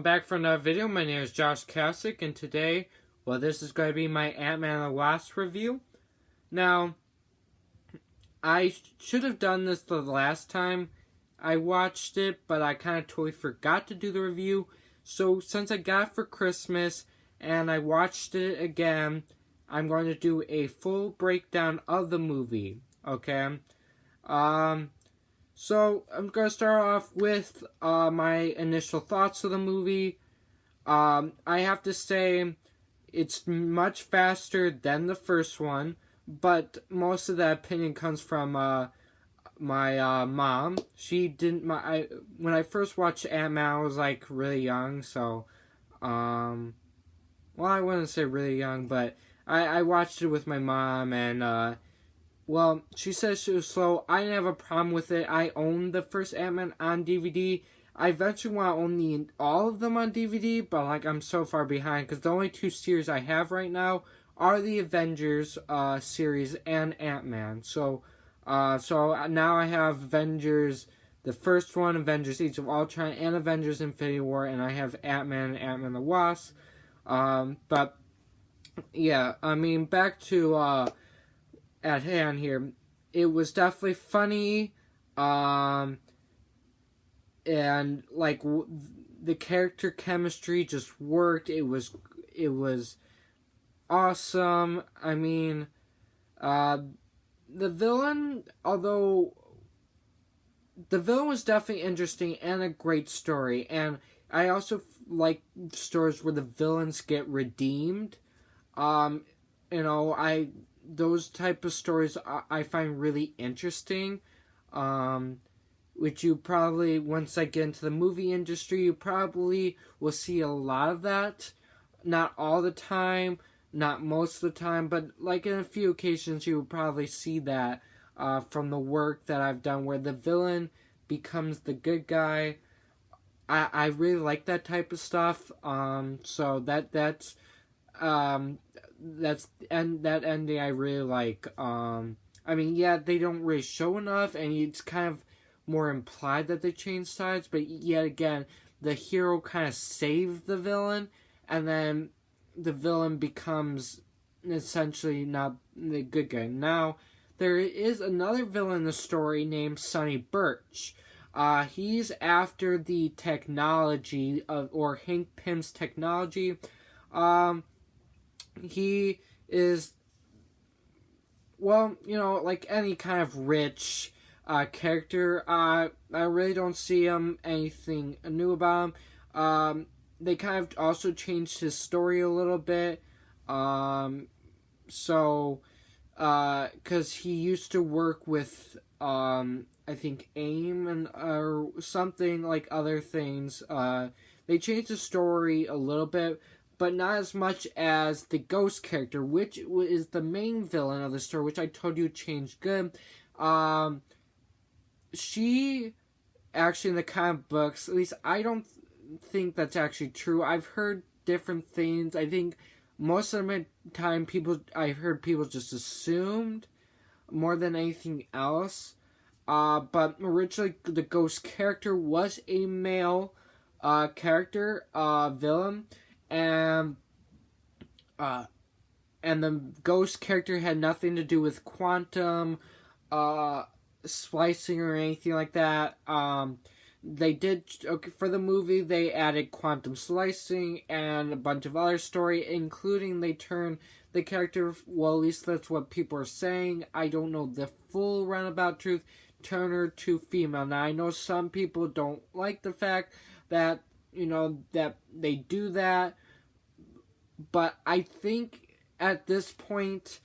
back for another video. My name is Josh Kasich, and today, this is going to be my Ant-Man and the Wasp review. Now, I should have done this the last time I watched it, but I kind of totally forgot to do the review. So, since I got it for Christmas, and I watched it again, I'm going to do a full breakdown of the movie, okay? So, I'm going to start off with my initial thoughts of the movie. I have to say, it's much faster than the first one, but most of that opinion comes from my mom. She didn't... when I first watched Ant-Man, I was, really young, so... well, I wouldn't say really young, but I watched it with my mom, and... well, she says she was slow. I didn't have a problem with it. I owned the first Ant-Man on DVD. I eventually want to own all of them on DVD, but I'm so far behind because the only two series I have right now are the Avengers series and Ant-Man. So now I have Avengers, the first one, Avengers Age of Ultron, and Avengers Infinity War, and I have Ant-Man and Ant-Man the Wasp. But yeah, I mean, back to at hand here, it was definitely funny, and the character chemistry just worked. It was awesome. I mean, the villain, although the villain was definitely interesting and a great story, and I also like stories where the villains get redeemed. Those type of stories I find really interesting, which you probably, once I get into the movie industry, you probably will see a lot of that. Not all the time, not most of the time, but in a few occasions you will probably see that from the work that I've done where the villain becomes the good guy. I really like that type of stuff, so that's that ending I really like. I mean, yeah, they don't really show enough, and it's kind of more implied that they change sides, but yet again, the hero kind of saves the villain, and then the villain becomes essentially not the good guy. Now, there is another villain in the story named Sonny Birch. He's after the technology or Hank Pym's technology. He is, like any kind of rich character. I really don't see anything new about him. They kind of also changed his story a little bit. Because he used to work with, I think AIM or something like other things. They changed the story a little bit, but not as much as the Ghost character, which is the main villain of the story, which I told you changed good. She, actually in the comic books, at least I don't think that's actually true. I've heard different things. I think most of the time I've heard people just assumed more than anything else. But originally the Ghost character was a male character, villain. And the Ghost character had nothing to do with quantum splicing or anything like that. They did, for the movie, they added quantum slicing and a bunch of other story, including they turned the character, well, at least that's what people are saying. I don't know the full runabout truth, turn her to female. Now, I know some people don't like the fact that, that they do that, but I think at this point,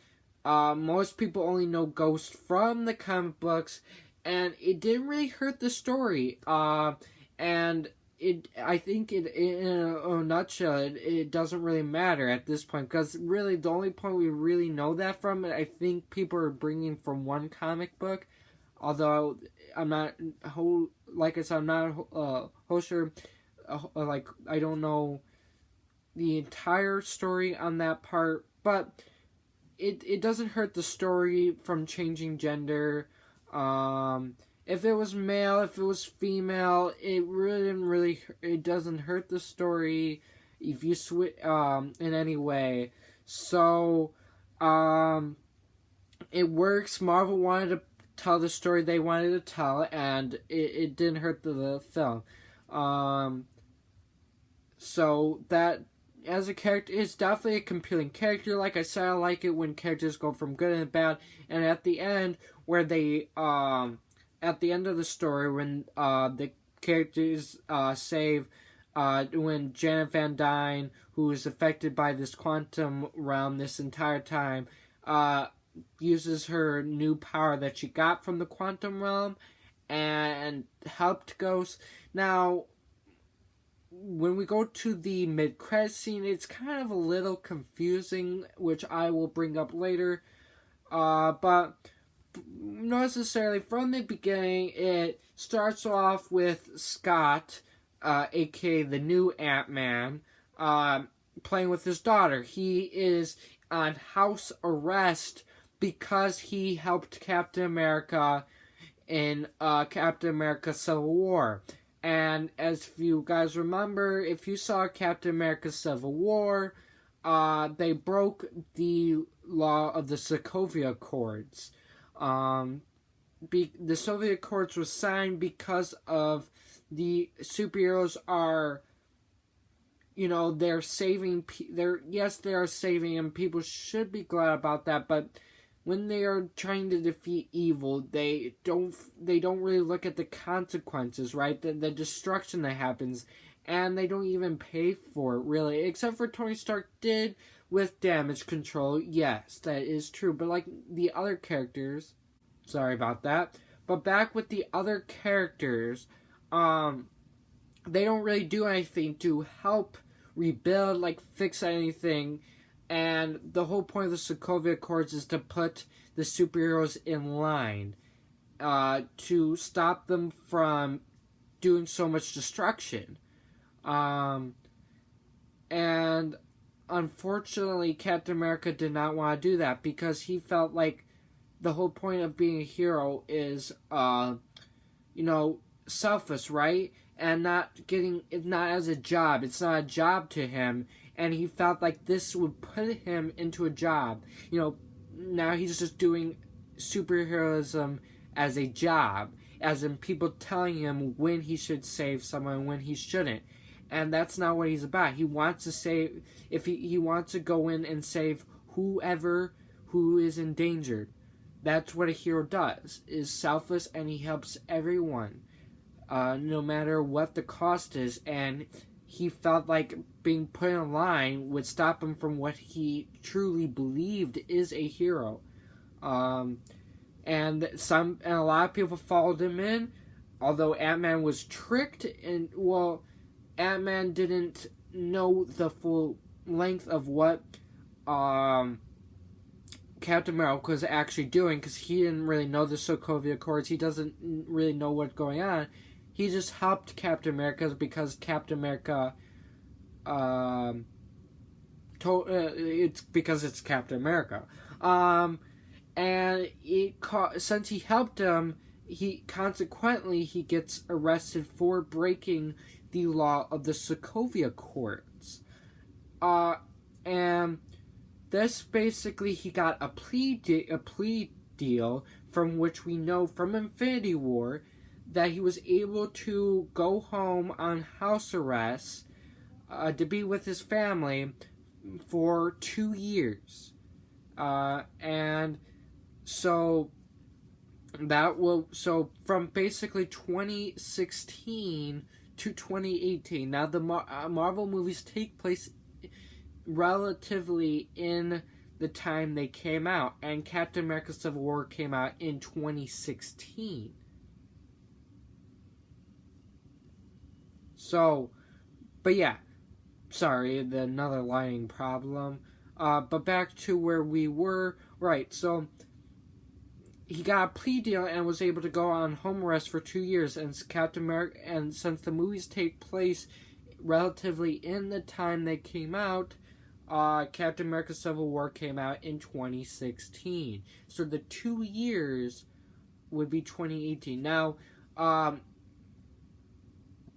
most people only know Ghost from the comic books, and it didn't really hurt the story. And I think in a nutshell, it doesn't really matter at this point, because really the only point we really know that from, I think people are bringing from one comic book. Although I'm not, like I said, I'm not whole sure. I don't know the entire story on that part, but it doesn't hurt the story from changing gender. if it was male, if it was female, it doesn't hurt the story if you switch in any way. So it works. Marvel wanted to tell the story they wanted to tell, and it didn't hurt the film. So that, as a character, it's definitely a compelling character. Like I said, I like it when characters go from good and bad, and at the end, where they at the end of the story, when the characters save, when Janet Van Dyne, who is affected by this quantum realm this entire time, uses her new power that she got from the quantum realm and helped Ghost. Now, when we go to the mid-credit scene, it's kind of a little confusing, which I will bring up later. But not necessarily from the beginning, it starts off with Scott, aka the new Ant-Man, playing with his daughter. He is on house arrest because he helped Captain America in Captain America Civil War. And as you guys remember, if you saw Captain America Civil War, they broke the law of the Sokovia Accords. The Soviet Accords was signed because of the superheroes are, they're saving, they are saving, and people should be glad about that, but when they are trying to defeat evil, they don't really look at the consequences, right? The destruction that happens, and they don't even pay for it, really, except for Tony Stark did with damage control. Yes, that is true, but like the other characters, sorry about that, but back with the other characters, they don't really do anything to help rebuild, like fix anything. And the whole point of the Sokovia Accords is to put the superheroes in line, to stop them from doing so much destruction. And unfortunately, Captain America did not want to do that because he felt like the whole point of being a hero is, selfless, right? And not as a job. It's not a job to him. And he felt like this would put him into a job. Now he's just doing superheroism as a job. As in people telling him when he should save someone and when he shouldn't. And that's not what he's about. He wants to save, if he wants to go in and save whoever who is endangered. That's what a hero does, is selfless, and he helps everyone, no matter what the cost is. And he felt like being put in line would stop him from what he truly believed is a hero. And a lot of people followed him in, although Ant-Man was tricked, and Ant-Man didn't know the full length of what Captain America was actually doing, because he didn't really know the Sokovia Accords. He doesn't really know what's going on. He just helped Captain America because Captain America, it's because it's Captain America. And since he helped him, he gets arrested for breaking the law of the Sokovia Accords. And this basically, he got a plea deal from which we know from Infinity War that he was able to go home on house arrest to be with his family for 2 years. And so from basically 2016 to 2018. Now the Marvel movies take place relatively in the time they came out, and Captain America Civil War came out in 2016. So, but yeah, sorry, another lighting problem. But back to where we were. Right, so he got a plea deal and was able to go on home arrest for 2 years. And Captain America, and since the movies take place relatively in the time they came out, Captain America Civil War came out in 2016. So the 2 years would be 2018. Now,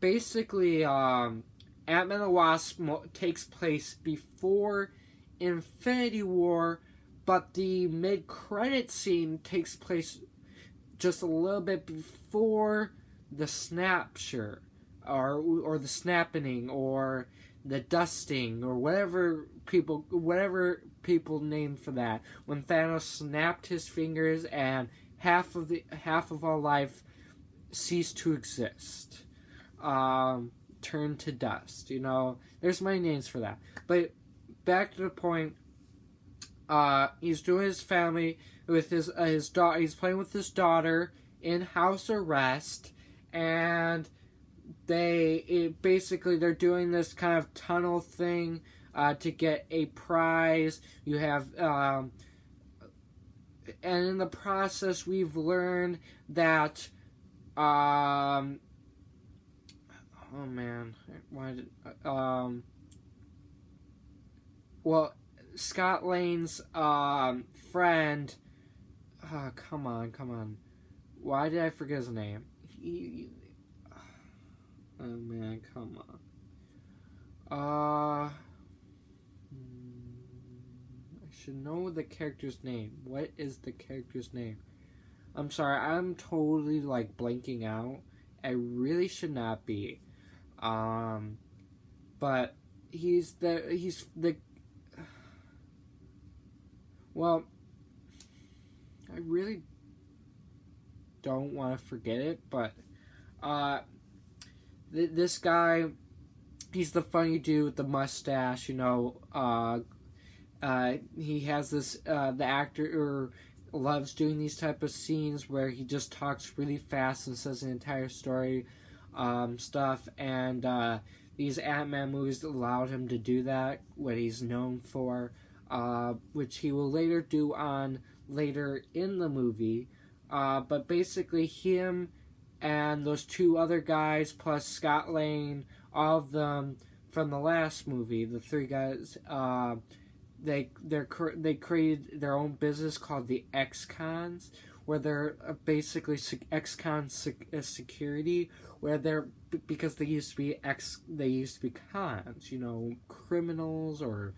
basically, Ant-Man and the Wasp takes place before Infinity War, but the mid-credit scene takes place just a little bit before the snapshot, or the snapping, or the dusting, or whatever people name for that. When Thanos snapped his fingers and half of all life ceased to exist, turned to dust. There's many names for that. But back to the point. He's doing his family with his daughter. He's playing with his daughter in house arrest, and they're doing this kind of tunnel thing to get a prize. You have, and in the process, we've learned that, oh man, why did, well, Scott Lang's friend. Oh, come on. Why did I forget his name? Oh man, come on. I should know the character's name. What is the character's name? I'm sorry, I'm totally blanking out. I really should not be. But he's the. Well, I really don't want to forget it, but this guy, he's the funny dude with the mustache, he has this, the actor loves doing these type of scenes where he just talks really fast and says an entire story, stuff, and these Ant-Man movies allowed him to do that, what he's known for. Which he will later do later in the movie. But basically him and those two other guys plus Scott Lang, all of them from the last movie, the three guys, they created their own business called the X-Cons, where they're basically X-Con security, where because they used to be cons, criminals or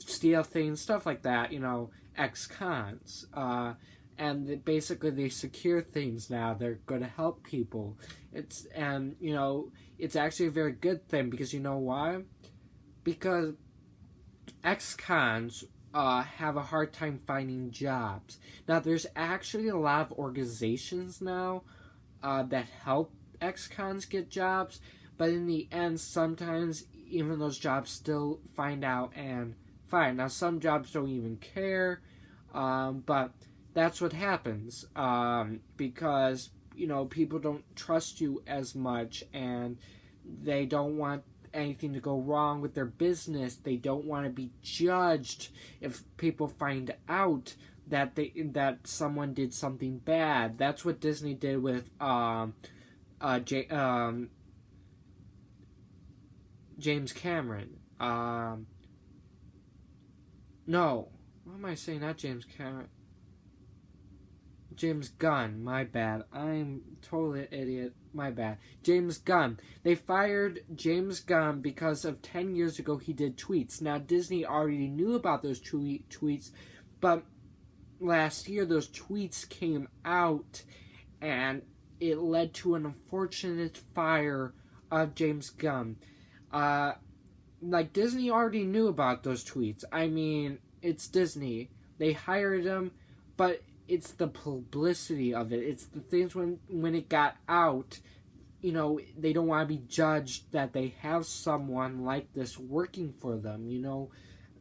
steal things, stuff like that, ex-cons. And basically they secure things now. They're going to help people. It's actually a very good thing, because you know why? Because ex-cons have a hard time finding jobs. Now, there's actually a lot of organizations now that help ex-cons get jobs, but in the end, sometimes even those jobs still find out and fine. Now, some jobs don't even care, but that's what happens, because, people don't trust you as much, and they don't want anything to go wrong with their business. They don't want to be judged if people find out that someone did something bad. That's what Disney did with James Cameron. No. What am I saying? Not James Cameron. James Gunn. My bad. I'm totally an idiot. My bad. James Gunn. They fired James Gunn because of 10 years ago he did tweets. Now, Disney already knew about those tweets, but last year those tweets came out, and it led to an unfortunate fire of James Gunn. Disney already knew about those tweets. I mean, it's Disney. They hired him, but it's the publicity of it. It's the things when it got out, they don't want to be judged that they have someone like this working for them,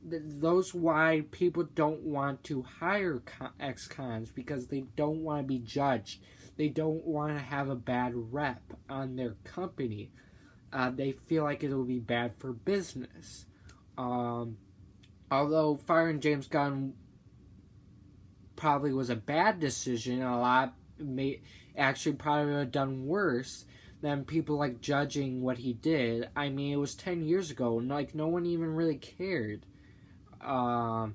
Those why people don't want to hire ex-cons, because they don't want to be judged. They don't want to have a bad rep on their company. They feel like it'll be bad for business. Although firing James Gunn probably was a bad decision, a lot actually probably would have done worse than people judging what he did. I mean, it was 10 years ago. No one even really cared. No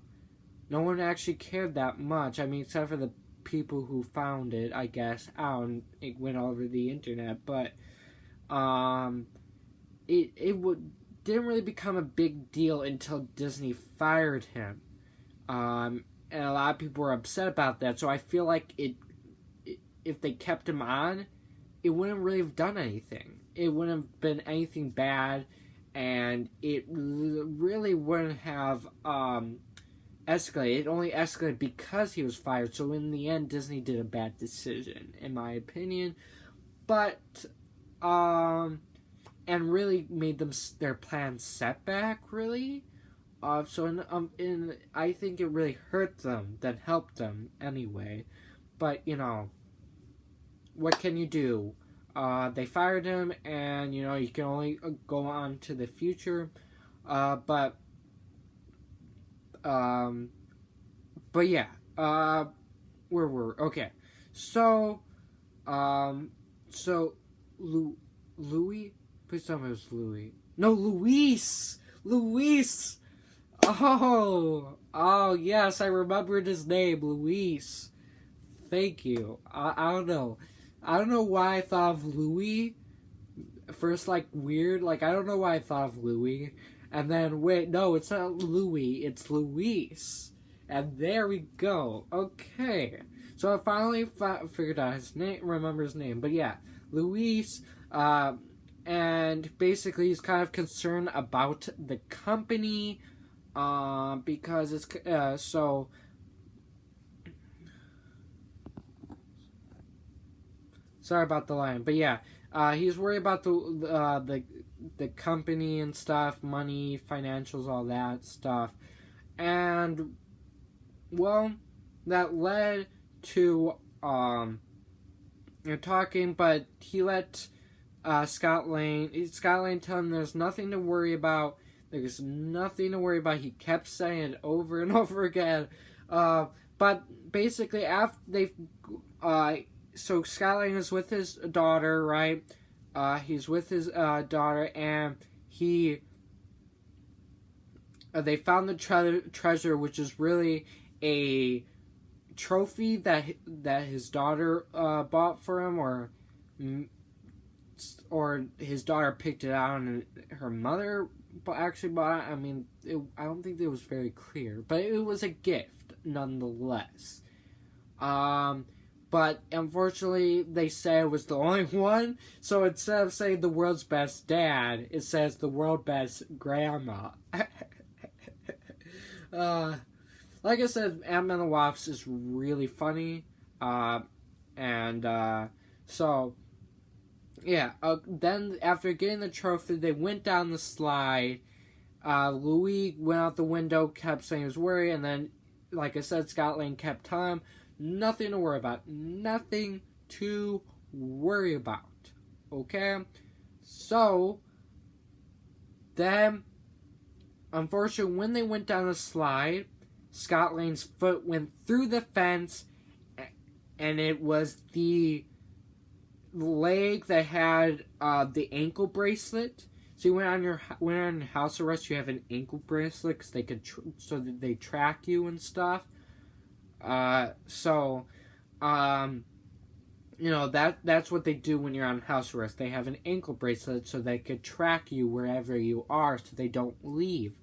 one actually cared that much. I mean, except for the people who found it, I guess, out, and it went all over the internet. But didn't really become a big deal until Disney fired him. And a lot of people were upset about that. So I feel like if they kept him on, it wouldn't really have done anything. It wouldn't have been anything bad, and it really wouldn't have escalated. It only escalated because he was fired. So in the end, Disney did a bad decision, in my opinion. But and really made their plan setback, really. So I think it really hurt them than helped them anyway. But what can you do? They fired him, and you can only go on to the future. But yeah. Where were okay? So Louis. Please tell me it was Louis. No, Luis. Luis. Oh yes, I remembered his name, Luis. Thank you. I don't know. I don't know why I thought of Louis. First, weird. I don't know why I thought of Louis. And then, wait, no, it's not Louis. It's Luis. And there we go. Okay. So I finally figured out his name, remember his name. But yeah, Luis, and basically he's kind of concerned about the company, because it's, so... Sorry about the line, but yeah, he's worried about the company and stuff, money, financials, all that stuff, and well, that led to talking, but he let Scott Lane tell him there's nothing to worry about. There's nothing to worry about. He kept saying it over and over again, but basically after they So Scott Lane is with his daughter, right? He's with his daughter, and they found the treasure, which is really a trophy that his daughter bought for him, or his daughter picked it out and her mother actually bought it. I mean, I don't think it was very clear, but it was a gift nonetheless. But unfortunately, they say it was the only one. So instead of saying the world's best dad, it says the world's best grandma. Like I said, Ant-Man and the Wasp is really funny. So, yeah. Then after getting the trophy, they went down the slide. Louis went out the window, kept saying he was worried, and then, like I said, Scott Lane kept telling him, nothing to worry about. Nothing to worry about. Okay? So, then, unfortunately, when they went down the slide, Scott Lane's foot went through the fence, and it was the leg that had the ankle bracelet. So you went on house arrest, you have an ankle bracelet because they could so that they track you and stuff. That's what they do when you're on house arrest. They have an ankle bracelet so they could track you wherever you are so they don't leave.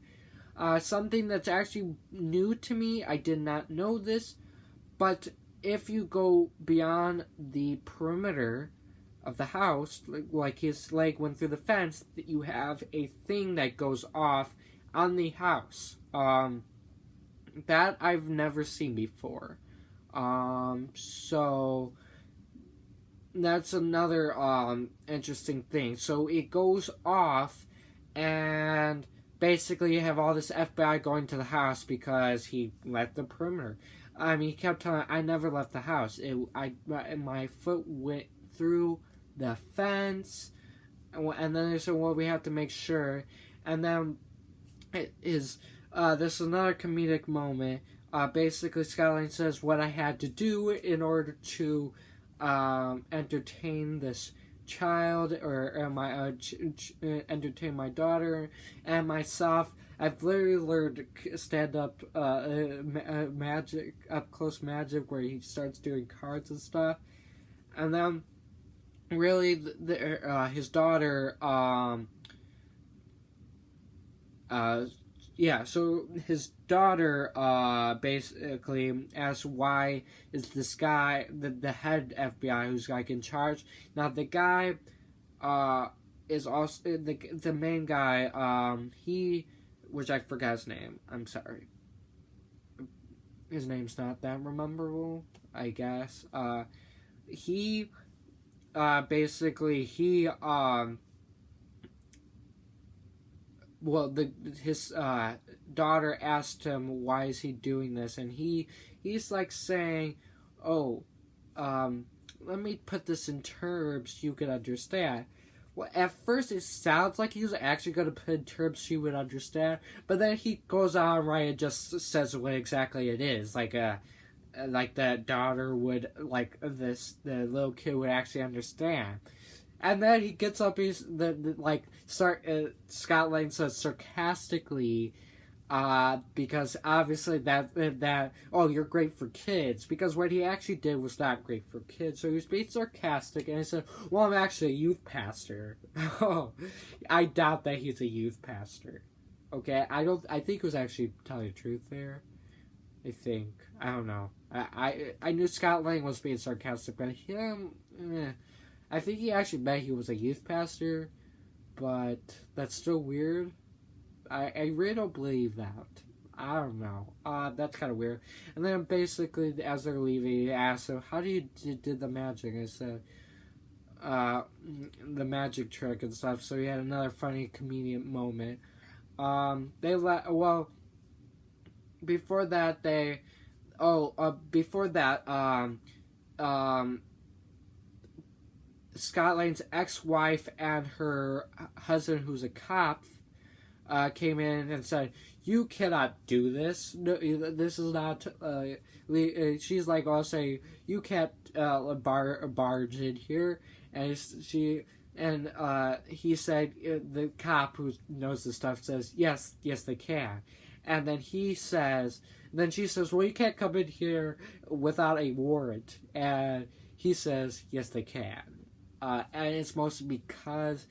Something that's actually new to me, I did not know this, but if you go beyond the perimeter of the house, like his leg went through the fence, that you have a thing that goes off on the house. That I've never seen before. So that's another interesting thing. So it goes off, and basically you have all this FBI going to the house because he left the perimeter. I mean, he kept telling, I never left the house. My foot went through the fence, and then they said, well, we have to make sure. And then this is another comedic moment. Basically, Scott Lane says what I had to do in order to entertain this child, or entertain my daughter and myself. I've literally learned stand up magic, up close magic, where he starts doing cards and stuff, and then really his daughter yeah, so his daughter basically asks why is this guy the head FBI who's like in charge. Now the guy is also the main guy, he, which I forgot his name, I'm sorry. His name's not that memorable, I guess. He basically he well, his daughter asked him why is he doing this, and he's like saying, "Oh, let me put this in terms you could understand." Well, at first it sounds like he was actually going to put in terms she would understand, but then he goes on right and just says what exactly it is, like that daughter would the little kid would actually understand. And then he gets up. Scott Lang says sarcastically, because obviously that oh, you're great for kids, because what he actually did was not great for kids. So he was being sarcastic, and he said, "Well, I'm actually a youth pastor." Oh, I doubt that he's a youth pastor. Okay, I think he was actually telling the truth there. I don't know. I knew Scott Lang was being sarcastic, but him. I think he actually meant he was a youth pastor, but that's still weird. I really don't believe that. I don't know. That's kind of weird. And then basically, as they're leaving, he asks him, "How do you did the magic?" I said, "The magic trick and stuff." So he had another funny comedian moment. Before that, Scott Lang's ex-wife and her husband, who's a cop, came in and said, "You cannot do this. No, this is not." She's like, "I'll say you can't barge in here," and he said, the cop who knows the stuff says, "Yes, they can," and then she says, "Well, you can't come in here without a warrant," and he says, "Yes, they can." And it's mostly because,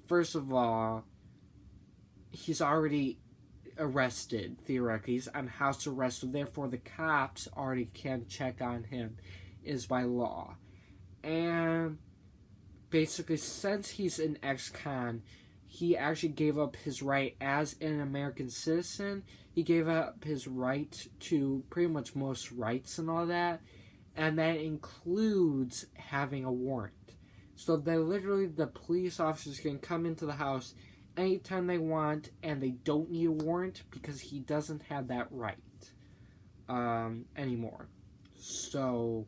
first of all, he's already arrested, theoretically. He's on house arrest, so therefore the cops already can check on him, is by law. And basically, since he's an ex-con, he actually gave up his right as an American citizen. He gave up his right to pretty much most rights and all that. And that includes having a warrant. So the police officers can come into the house anytime they want, and they don't need a warrant because he doesn't have that right anymore. So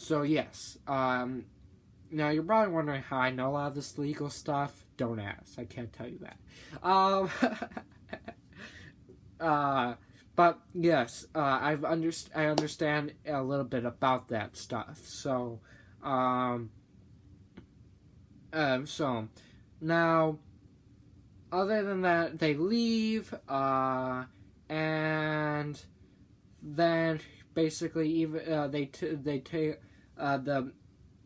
yes. Now you're probably wondering how I know a lot of this legal stuff. Don't ask. I can't tell you that. But yes, I understand a little bit about that stuff. So now, other than that, they leave, and then basically even they take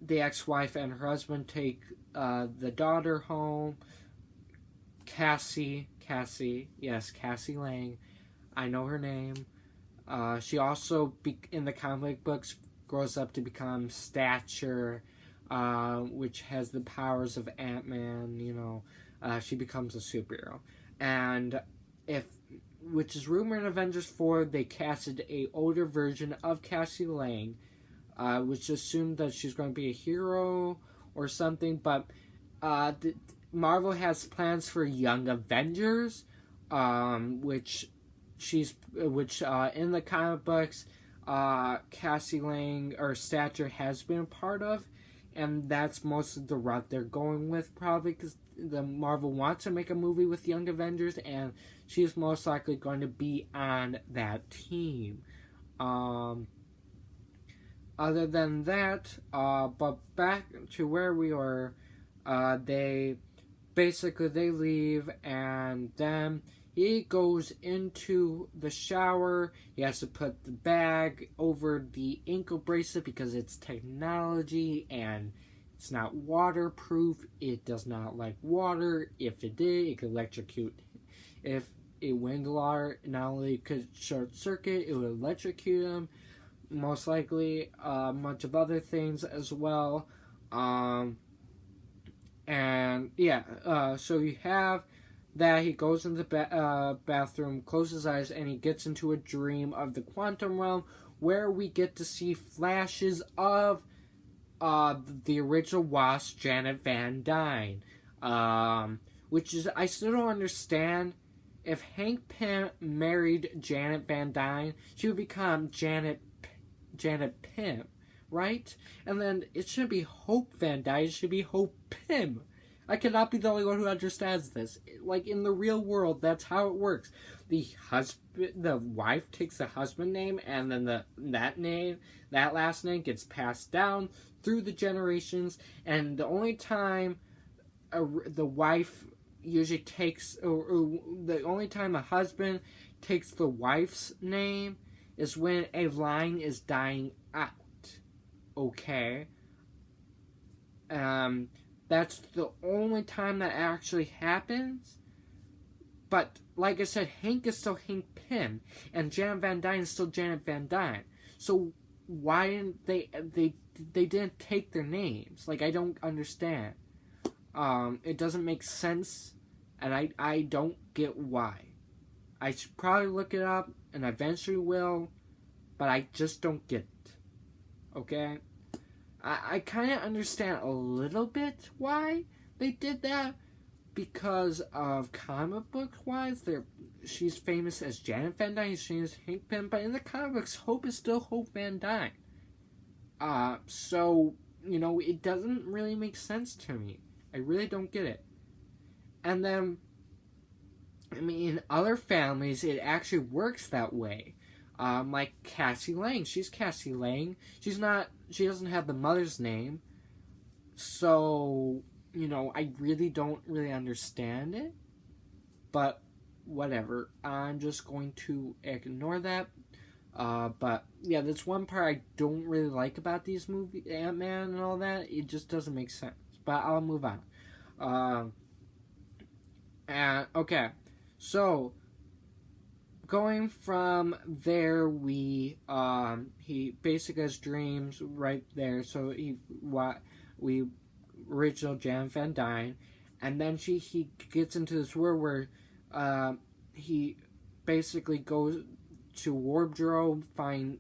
the ex-wife and her husband take the daughter home. Cassie, yes, Cassie Lang. I know her name. She also, in the comic books, grows up to become Stature, which has the powers of Ant-Man, she becomes a superhero. And which is rumored in Avengers 4, they casted a older version of Cassie Lang, which assumed that she's going to be a hero or something, but Marvel has plans for Young Avengers, which in the comic books, Cassie Lang or Stature has been a part of, and that's most of the route they're going with, probably because the Marvel wants to make a movie with Young Avengers, and she's most likely going to be on that team. other than that, but back to where we were, they leave, and then he goes into the shower. He has to put the bag over the ankle bracelet because it's technology and it's not waterproof. It does not like water. If it did, it could electrocute. If it went water, not only could short circuit, it would electrocute him. Most likely, much of other things as well. And yeah, so you have that he goes in the bathroom, closes his eyes, and he gets into a dream of the quantum realm where we get to see flashes of the original Wasp, Janet Van Dyne. Which is, I still don't understand. If Hank Pym married Janet Van Dyne, she would become Janet Pym, right? And then it shouldn't be Hope Van Dyne, it should be Hope Pym. I cannot be the only one who understands this. Like, in the real world, that's how it works. The wife takes the husband name, and then that last name gets passed down through the generations, and the only time the wife usually takes, or the only time a husband takes the wife's name is when a line is dying out. Okay? That's the only time that actually happens. But, like I said, Hank is still Hank Pym, and Janet Van Dyne is still Janet Van Dyne. So, why didn't they didn't take their names? Like, I don't understand. It doesn't make sense, and I don't get why. I should probably look it up, and I eventually will, but I just don't get it. Okay? I kind of understand a little bit why they did that, because of comic book wise, she's famous as Janet Van Dyne, she's Hank Pym, but in the comic books, Hope is still Hope Van Dyne. So, it doesn't really make sense to me. I really don't get it. And then, in other families, it actually works that way. Like Cassie Lang. She's Cassie Lang. She doesn't have the mother's name. So, I really don't really understand it. But, whatever. I'm just going to ignore that. But, yeah, that's one part I don't really like about these movies, Ant-Man and all that. It just doesn't make sense. But I'll move on. Okay. So, going from there, he basically has dreams right there. So we original Janet Van Dyne, and then he gets into this world where he basically goes to wardrobe, find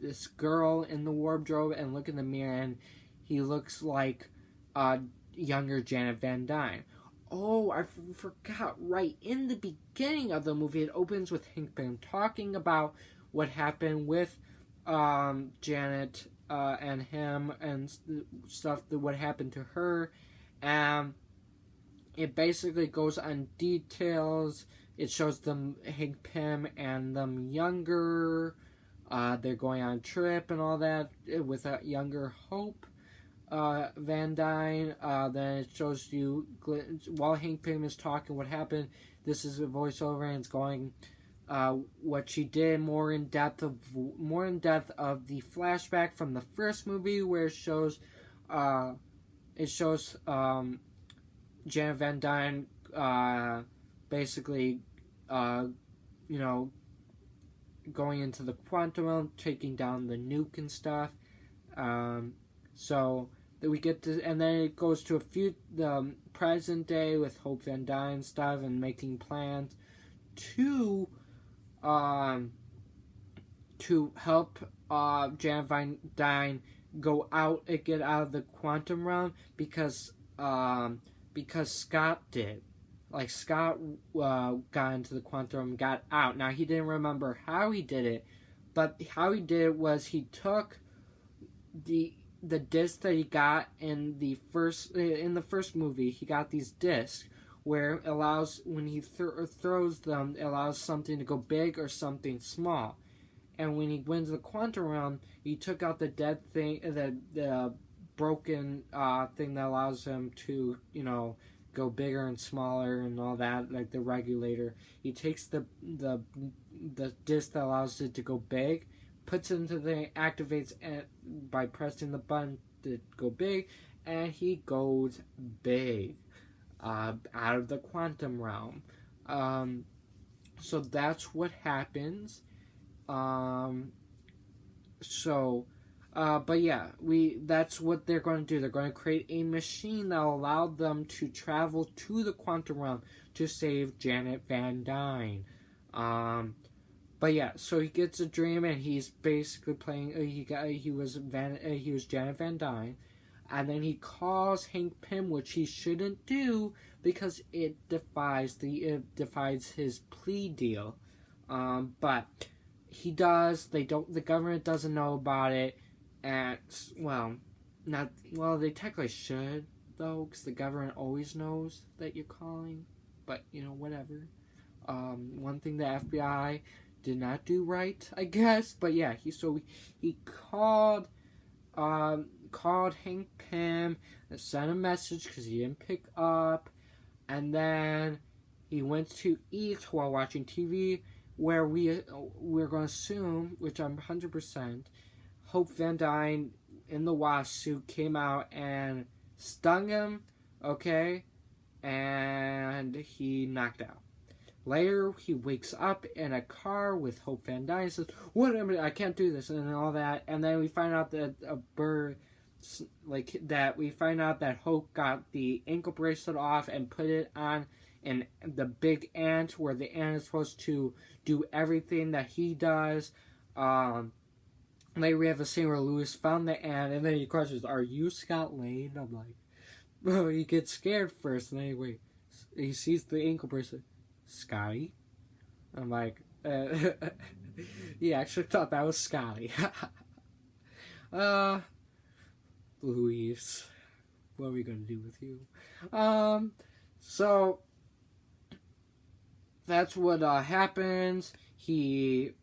this girl in the wardrobe, and look in the mirror, and he looks like younger Janet Van Dyne. Oh, I forgot. Right in the beginning of the movie, it opens with Hank Pym talking about what happened with Janet and him and stuff, what happened to her. And it basically goes on details. It shows them, Hank Pym and them younger. They're going on a trip and all that with a younger Hope. Van Dyne, then it shows you, while Hank Pym is talking what happened, this is a voiceover, and it's going, what she did more in depth of the flashback from the first movie, where it shows Janet Van Dyne, basically, going into the quantum realm, taking down the nuke and stuff, so that we get to, and then it goes to the present day with Hope Van Dyne stuff and making plans to help Janet Van Dyne get out of the quantum realm because Scott did. Like, Scott got into the quantum realm and got out. Now, he didn't remember how he did it, but how he did it was he took the disc that he got in the first movie. He got these discs where it allows, when he throws them, it allows something to go big or something small. And when he wins the quantum realm, he took out the dead thing, the broken thing that allows him to, go bigger and smaller and all that, like the regulator. He takes the disc that allows it to go big, puts it into the activates it by pressing the button to go big, and he goes big out of the quantum realm. So that's what happens. But yeah, that's what they're going to do. They're going to create a machine that will allow them to travel to the quantum realm to save Janet Van Dyne. But yeah, so he gets a dream and he's basically playing. He was Janet Van Dyne, and then he calls Hank Pym, which he shouldn't do because it defies his plea deal. But he does. The government doesn't know about it. And, they technically should, though, because the government always knows that you're calling. But, whatever. One thing the FBI did not do right, I guess. But yeah, he called Hank Pym and sent a message because he didn't pick up. And then he went to eat while watching TV, where we're going to assume, which I'm 100%, Hope Van Dyne in the Wasp suit came out and stung him, okay? And he knocked out. Later, he wakes up in a car with Hope Van Dyne and says, "What? I can't do this," and all that. And then we find out that we find out that Hope got the ankle bracelet off and put it on in the big ant, where the ant is supposed to do everything that he does. Later we have a scene where Lewis found the ant, and then he questions, "Are you Scott Lane?" I'm like, well, he gets scared first, and anyway, he sees the ankle bracelet. "Scotty?" I'm like, he actually thought that was Scotty. Luis, what are we gonna do with you? So that's what happens. He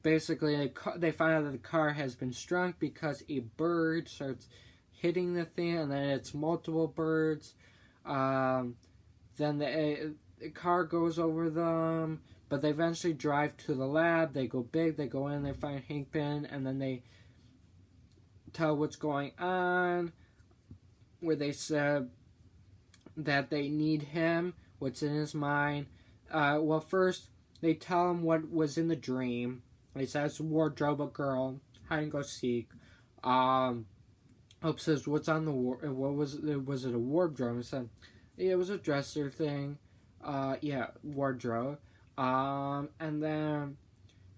basically they find out that the car has been struck because a bird starts hitting the thing, and then it's multiple birds. Then the car goes over them, but they eventually drive to the lab. They go big, they go in, they find Hank Pym, and then they tell what's going on, where they said that they need him, what's in his mind. First, they tell him what was in the dream. They said it's a wardrobe, a girl, hide and go seek. Hope says, "What's on the what was it? Was it a wardrobe?" I said, "Yeah, it was a dresser thing." Wardrobe. And then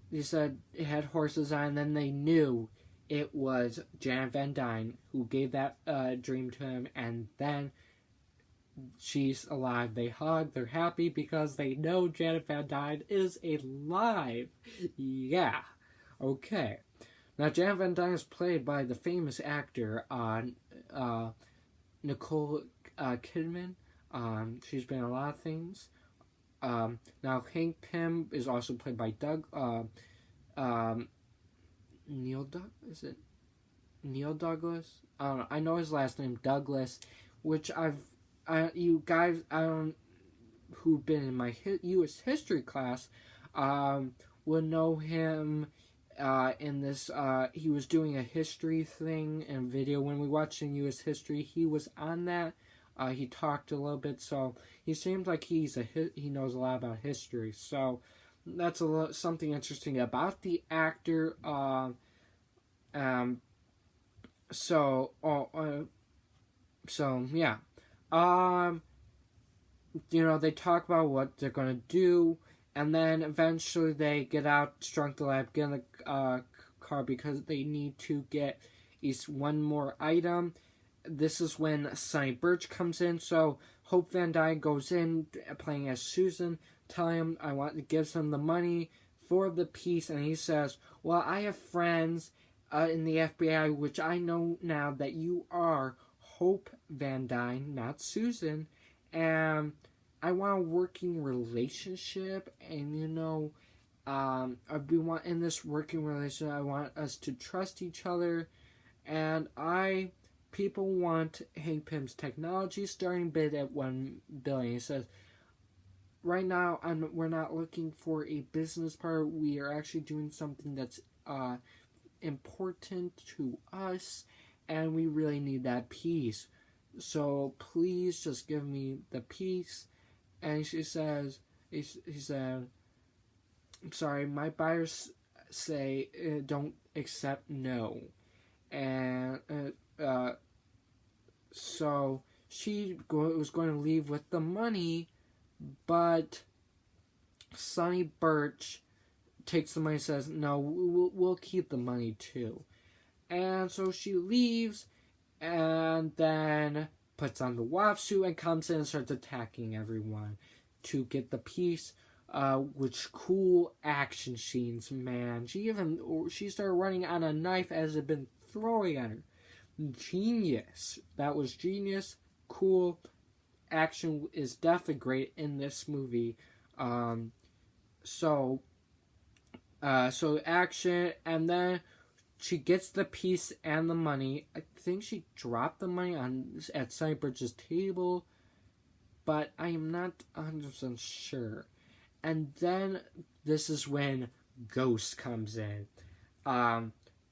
he said it had horses on, and then they knew it was Janet Van Dyne who gave that dream to him, and then she's alive. They hug, they're happy because they know Janet Van Dyne is alive. Yeah. Okay. Now, Janet Van Dyne is played by the famous actor Nicole Kidman. She's been in a lot of things. Now, Hank Pym is also played by Neil Douglas? I don't know. I know his last name, Douglas, which you guys who've been in my U.S. history class will know him in this. He was doing a history thing and video. When we watched in U.S. history, he was on that. He talked a little bit, so he seems like he knows a lot about history. So that's something interesting about the actor. Yeah. They talk about what they're gonna do, and then eventually they get out, strunk the lab, get in the car because they need to get at least one more item. This is when Sonny Birch comes in, so Hope Van Dyne goes in, playing as Susan, telling him gives him the money for the piece, and he says, "Well, I have friends in the FBI, which I know now that you are Hope Van Dyne, not Susan, and I want a working relationship, and we want in this working relationship, I want us to trust each other, and people want Hank Pym's technology starting bid at $1 billion. He says, right now, we're not looking for a business partner. We are actually doing something that's important to us, and we really need that piece. So please just give me the piece. And he said, I'm sorry, my buyers say don't accept no. And so she was going to leave with the money, but Sonny Birch takes the money and says, no, we'll keep the money too. And so she leaves and then puts on the Wasp suit and comes in and starts attacking everyone to get the piece. Which cool action scenes, man. She started running on a knife as it had been throwing at her. Genius. That was genius. Cool. Action is definitely great in this movie. So action, and then she gets the piece and the money. I think she dropped the money at Sonny Birch's table, but I am not 100% sure. And then this is when Ghost comes in.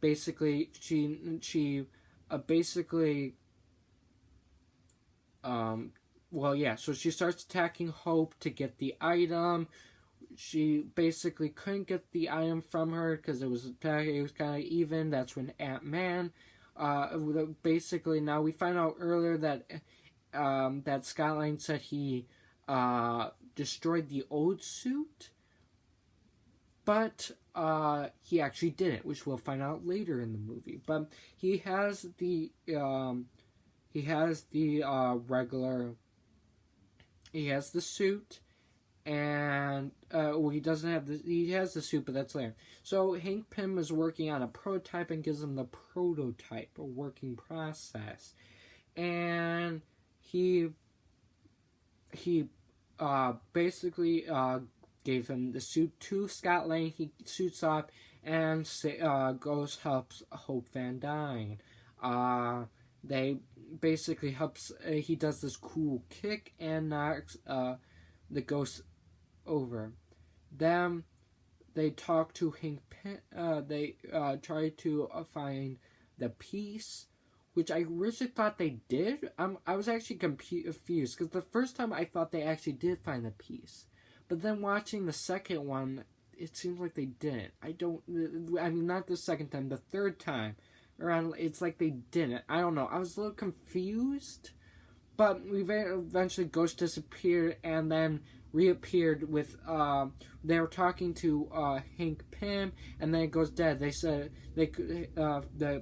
Basically, so she starts attacking Hope to get the item. She basically couldn't get the item from her because it was kind of even. That's when Ant-Man, basically, now we find out earlier that Scott Lang said he destroyed the old suit, but he actually didn't, which we'll find out later in the movie. But he has the suit, and he doesn't have he has the suit, but that's later. So Hank Pym is working on a prototype and gives him the prototype, a working process, and he basically gave him the suit to Scott Lang. He suits up and goes helps Hope Van Dyne. They basically helps. He does this cool kick and knocks the ghost over. Then they talk to Hank Pym. They try to find the piece, which I originally thought they did. I was actually confused because the first time I thought they actually did find the piece, but then watching the second one, it seems like they didn't. Not the second time, the third time around, it's like they didn't. I don't know. I was a little confused, but we eventually Ghost disappeared and then reappeared with they were talking to Hank Pym, and then it goes dead. They said the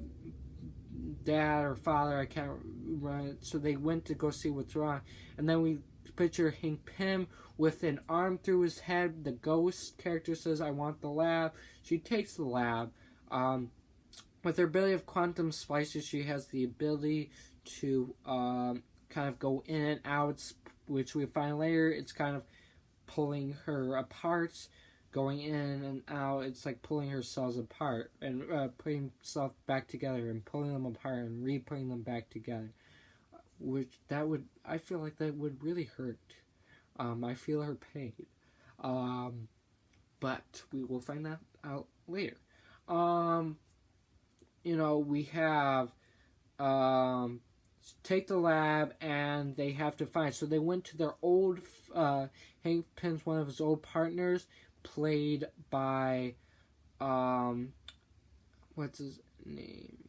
dad or father, I can't remember, so they went to go see what's wrong, and then we picture Hank Pym with an arm through his head. The ghost character says, I want the lab. She takes the lab. With her ability of quantum splices, she has the ability to kind of go in and out, which we find later. It's kind of pulling her apart, going in and out. It's like pulling her cells apart and putting stuff back together and pulling them apart and re-putting them back together. I feel like that would really hurt. I feel her pain. But we will find that out later. We have take the lab, and they have to find. So they went to their old Hank Pym's one of his old partners, played by what's his name?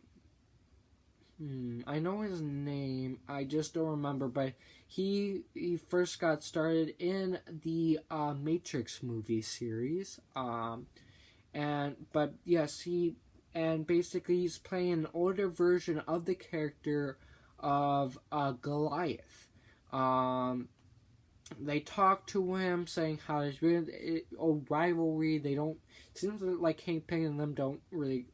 I know his name, I just don't remember, but he first got started in the Matrix movie series. Basically he's playing an older version of the character of Goliath. They talk to him, saying how there's been a rivalry. Seems like Hank Pym and them don't really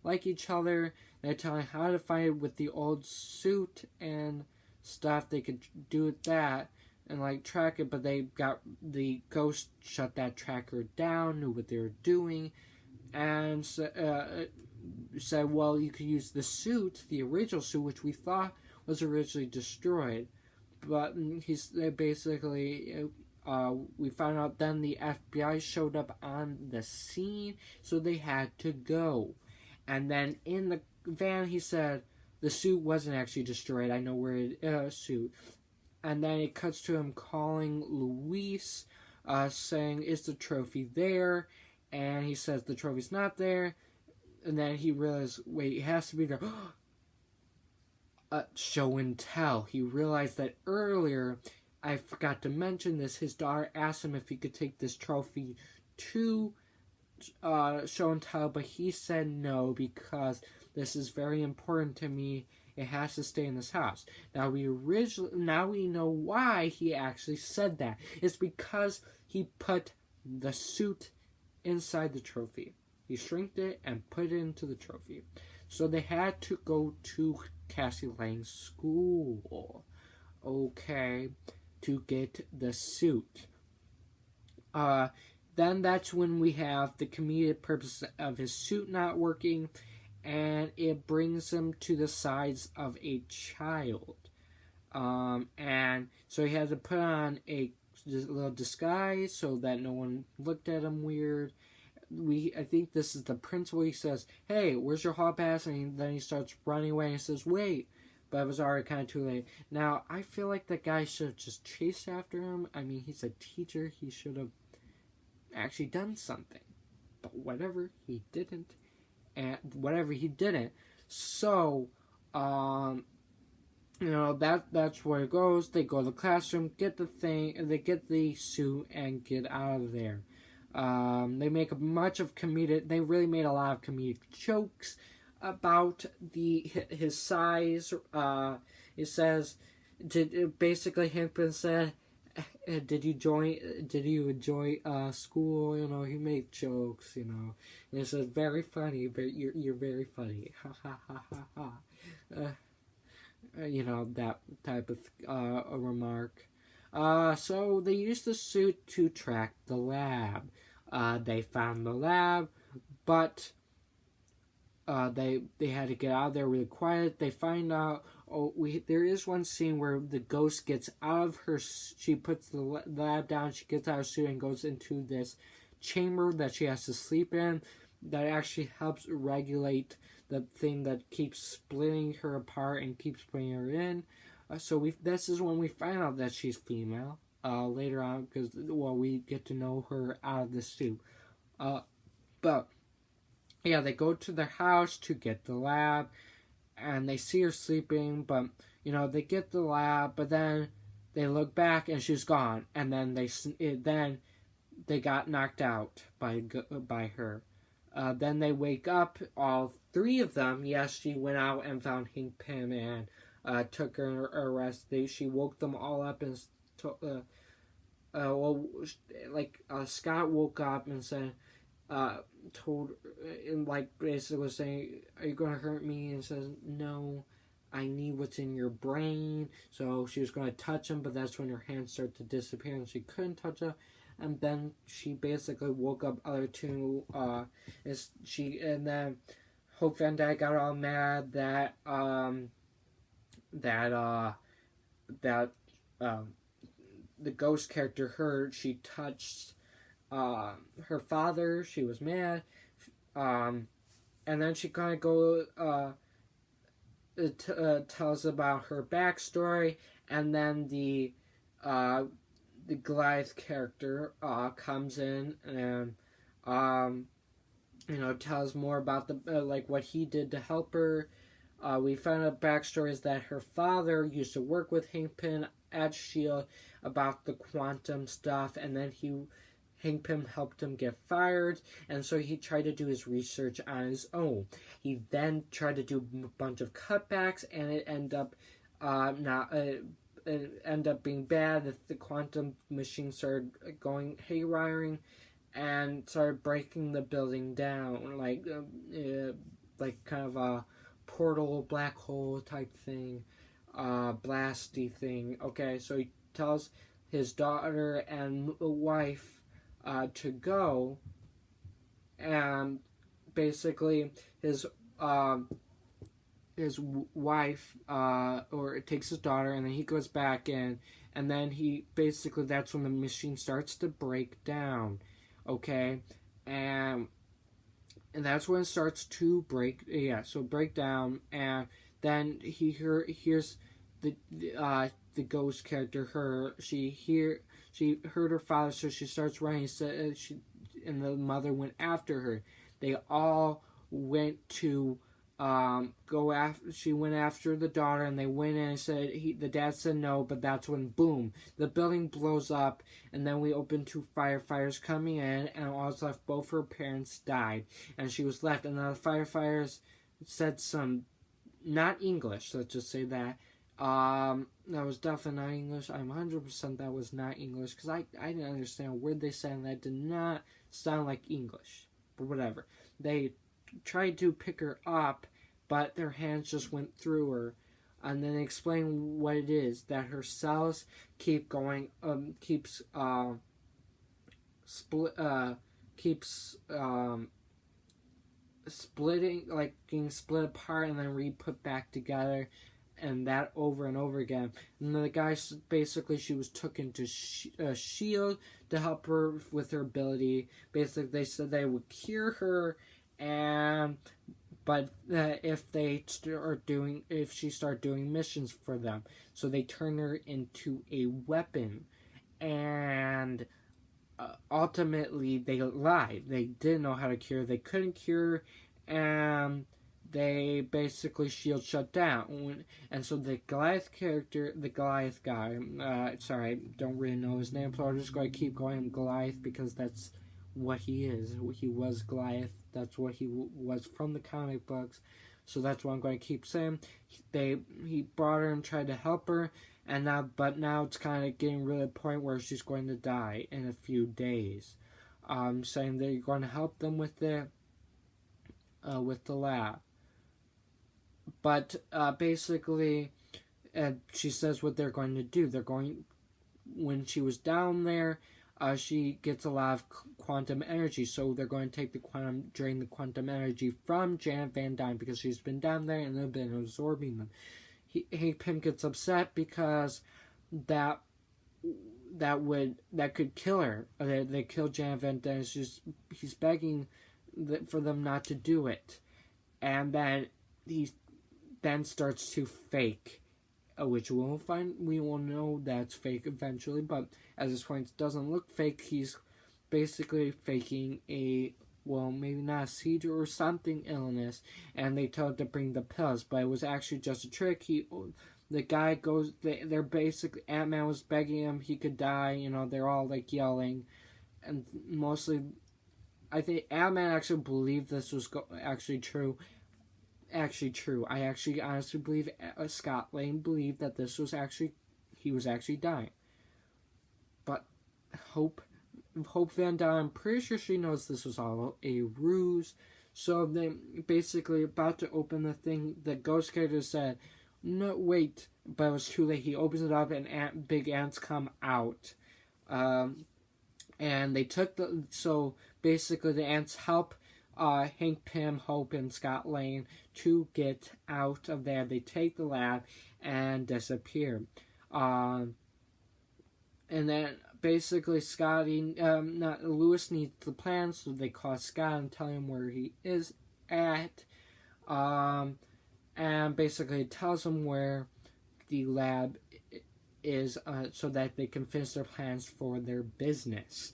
like each other. They're telling how to fight with the old suit and stuff. They could do that. and like track it, but the ghost shut that tracker down, knew what they were doing, and said, well, you could use the suit, the original suit, which we thought was originally destroyed. But he's basically, we found out then the FBI showed up on the scene, so they had to go. And then in the van, he said, the suit wasn't actually destroyed. I know where it suit. And then it cuts to him calling Luis, saying, is the trophy there? And he says the trophy's not there. And then he realizes, wait, it has to be there. Show and tell. He realized that earlier, I forgot to mention this, his daughter asked him if he could take this trophy to show and tell, but he said no, because this is very important to me. It has to stay in this house. Now we know why he actually said that. It's because he put the suit inside the trophy. He shrinked it and put it into the trophy. So they had to go to Cassie Lang's school, okay, to get the suit. Then that's when we have the comedic purpose of his suit not working, and it brings him to the size of a child. And so he had to put on a little disguise so that no one looked at him weird. I think this is the principal. He says, hey, where's your hall pass? And then he starts running away and he says, wait. But it was already kind of too late. Now, I feel like the guy should have just chased after him. I mean, he's a teacher. He should have actually done something. But whatever, he didn't. So, that's where it goes. They go to the classroom, get the thing, they get the suit, and get out of there. They make they really made a lot of comedic jokes about his size. It says, basically Hankman said, did you enjoy school? He made jokes, and it says, very funny, but you're very funny. Ha ha ha ha ha. That type of a remark. So they used the suit to track the lab. They found the lab, but they had to get out of there really quiet. They find out, there is one scene where the ghost gets out of her, she puts the lab down, she gets out of her suit and goes into this chamber that she has to sleep in, that actually helps regulate the thing that keeps splitting her apart and keeps bringing her in. This is when we find out that she's female, later on, because, we get to know her out of the suit. But, yeah, they go to their house to get the lab, and they see her sleeping, but, they get the lab, but then they look back and she's gone, and then they got knocked out by her. Then they wake up, all three of them. Yes, she went out and found Hank Pym and took her arrest. She woke them all up and Scott woke up and said, basically was saying, are you going to hurt me? And says, no, I need what's in your brain. So she was going to touch him, but that's when her hands started to disappear and she couldn't touch him. And then she basically woke up other two, and then Hope Van Dyke got all mad that the ghost character she touched her father. She was mad, and then she kind of tells about her backstory, and then the Goliath character comes in and tells more about the what he did to help her. We found out backstories that her father used to work with Hank Pym at S.H.I.E.L.D. about the quantum stuff, and then Hank Pym helped him get fired, and so he tried to do his research on his own. He then tried to do a bunch of cutbacks, and it ended up being bad. The quantum machine started going haywiring and started breaking the building down, like kind of a portal, black hole type thing, blasty thing. Okay, so he tells his daughter and wife to go, and basically his wife or it takes his daughter, and then he goes back in, and then he basically, that's when the machine starts to break down, okay, and that's when it starts to break down, and then he hears the ghost character, she heard her father, so she starts running. And the mother went after her. They all went to go after. She went after the daughter, and they went in and said the dad said no, but that's when boom, the building blows up, and then we open to firefighters coming in, and all that's left, both her parents died, and she was left, and the firefighters said some not English. Let's just say that. That was definitely not English. I'm 100% that was not English, because I didn't understand a word they said, and that did not sound like English. But whatever. They tried to pick her up, but their hands just went through her. And then they explain what it is, that her cells keep splitting, like getting split apart and then re-put back together, and that over and over again. And the guy, basically, she was taken to S.H.I.E.L.D. to help her with her ability. Basically, they said they would cure her, but if she started doing missions for them, so they turn her into a weapon, and ultimately they lied. They didn't know how to cure. They couldn't cure, and they basically S.H.I.E.L.D. shut down. And so the Goliath character, the Goliath guy, sorry, I don't really know his name, so I'm just going to keep calling him Goliath because that's what he is. He was Goliath. That's what he was from the comic books. So that's what I'm going to keep saying. He brought her and tried to help her, but now it's kind of getting really to the point where she's going to die in a few days. Saying that you're going to help them with the lab. But basically, she says what they're going to do. When she was down there, she gets a lot of quantum energy, so they're going to drain the quantum energy from Janet Van Dyne because she's been down there and they've been absorbing them. Hank Pym gets upset because that could kill her. They killed Janet Van Dyne. He's begging for them not to do it, and then he then starts to fake, which we will know that's fake eventually, but at this point it doesn't look fake. He's basically faking maybe not a seizure or something illness, and they told him to bring the pills, but it was actually just a trick. The guy goes, they're basically, Ant-Man was begging him he could die, they're all like yelling, and mostly, I think Ant-Man actually believed this was actually true. I actually honestly believe Scott Lang believed that he was actually dying. But Hope Van Dyne, I'm pretty sure she knows this was all a ruse. So they basically about to open the thing, the ghost character said, "No, wait," but it was too late. He opens it up and big ants come out. And they so basically the ants help Hank Pym, Hope, and Scott Lang to get out of there. They take the lab and disappear. And then basically Lewis needs the plan, so they call Scott and tell him where he is at. And basically tells him where the lab is so that they can finish their plans for their business.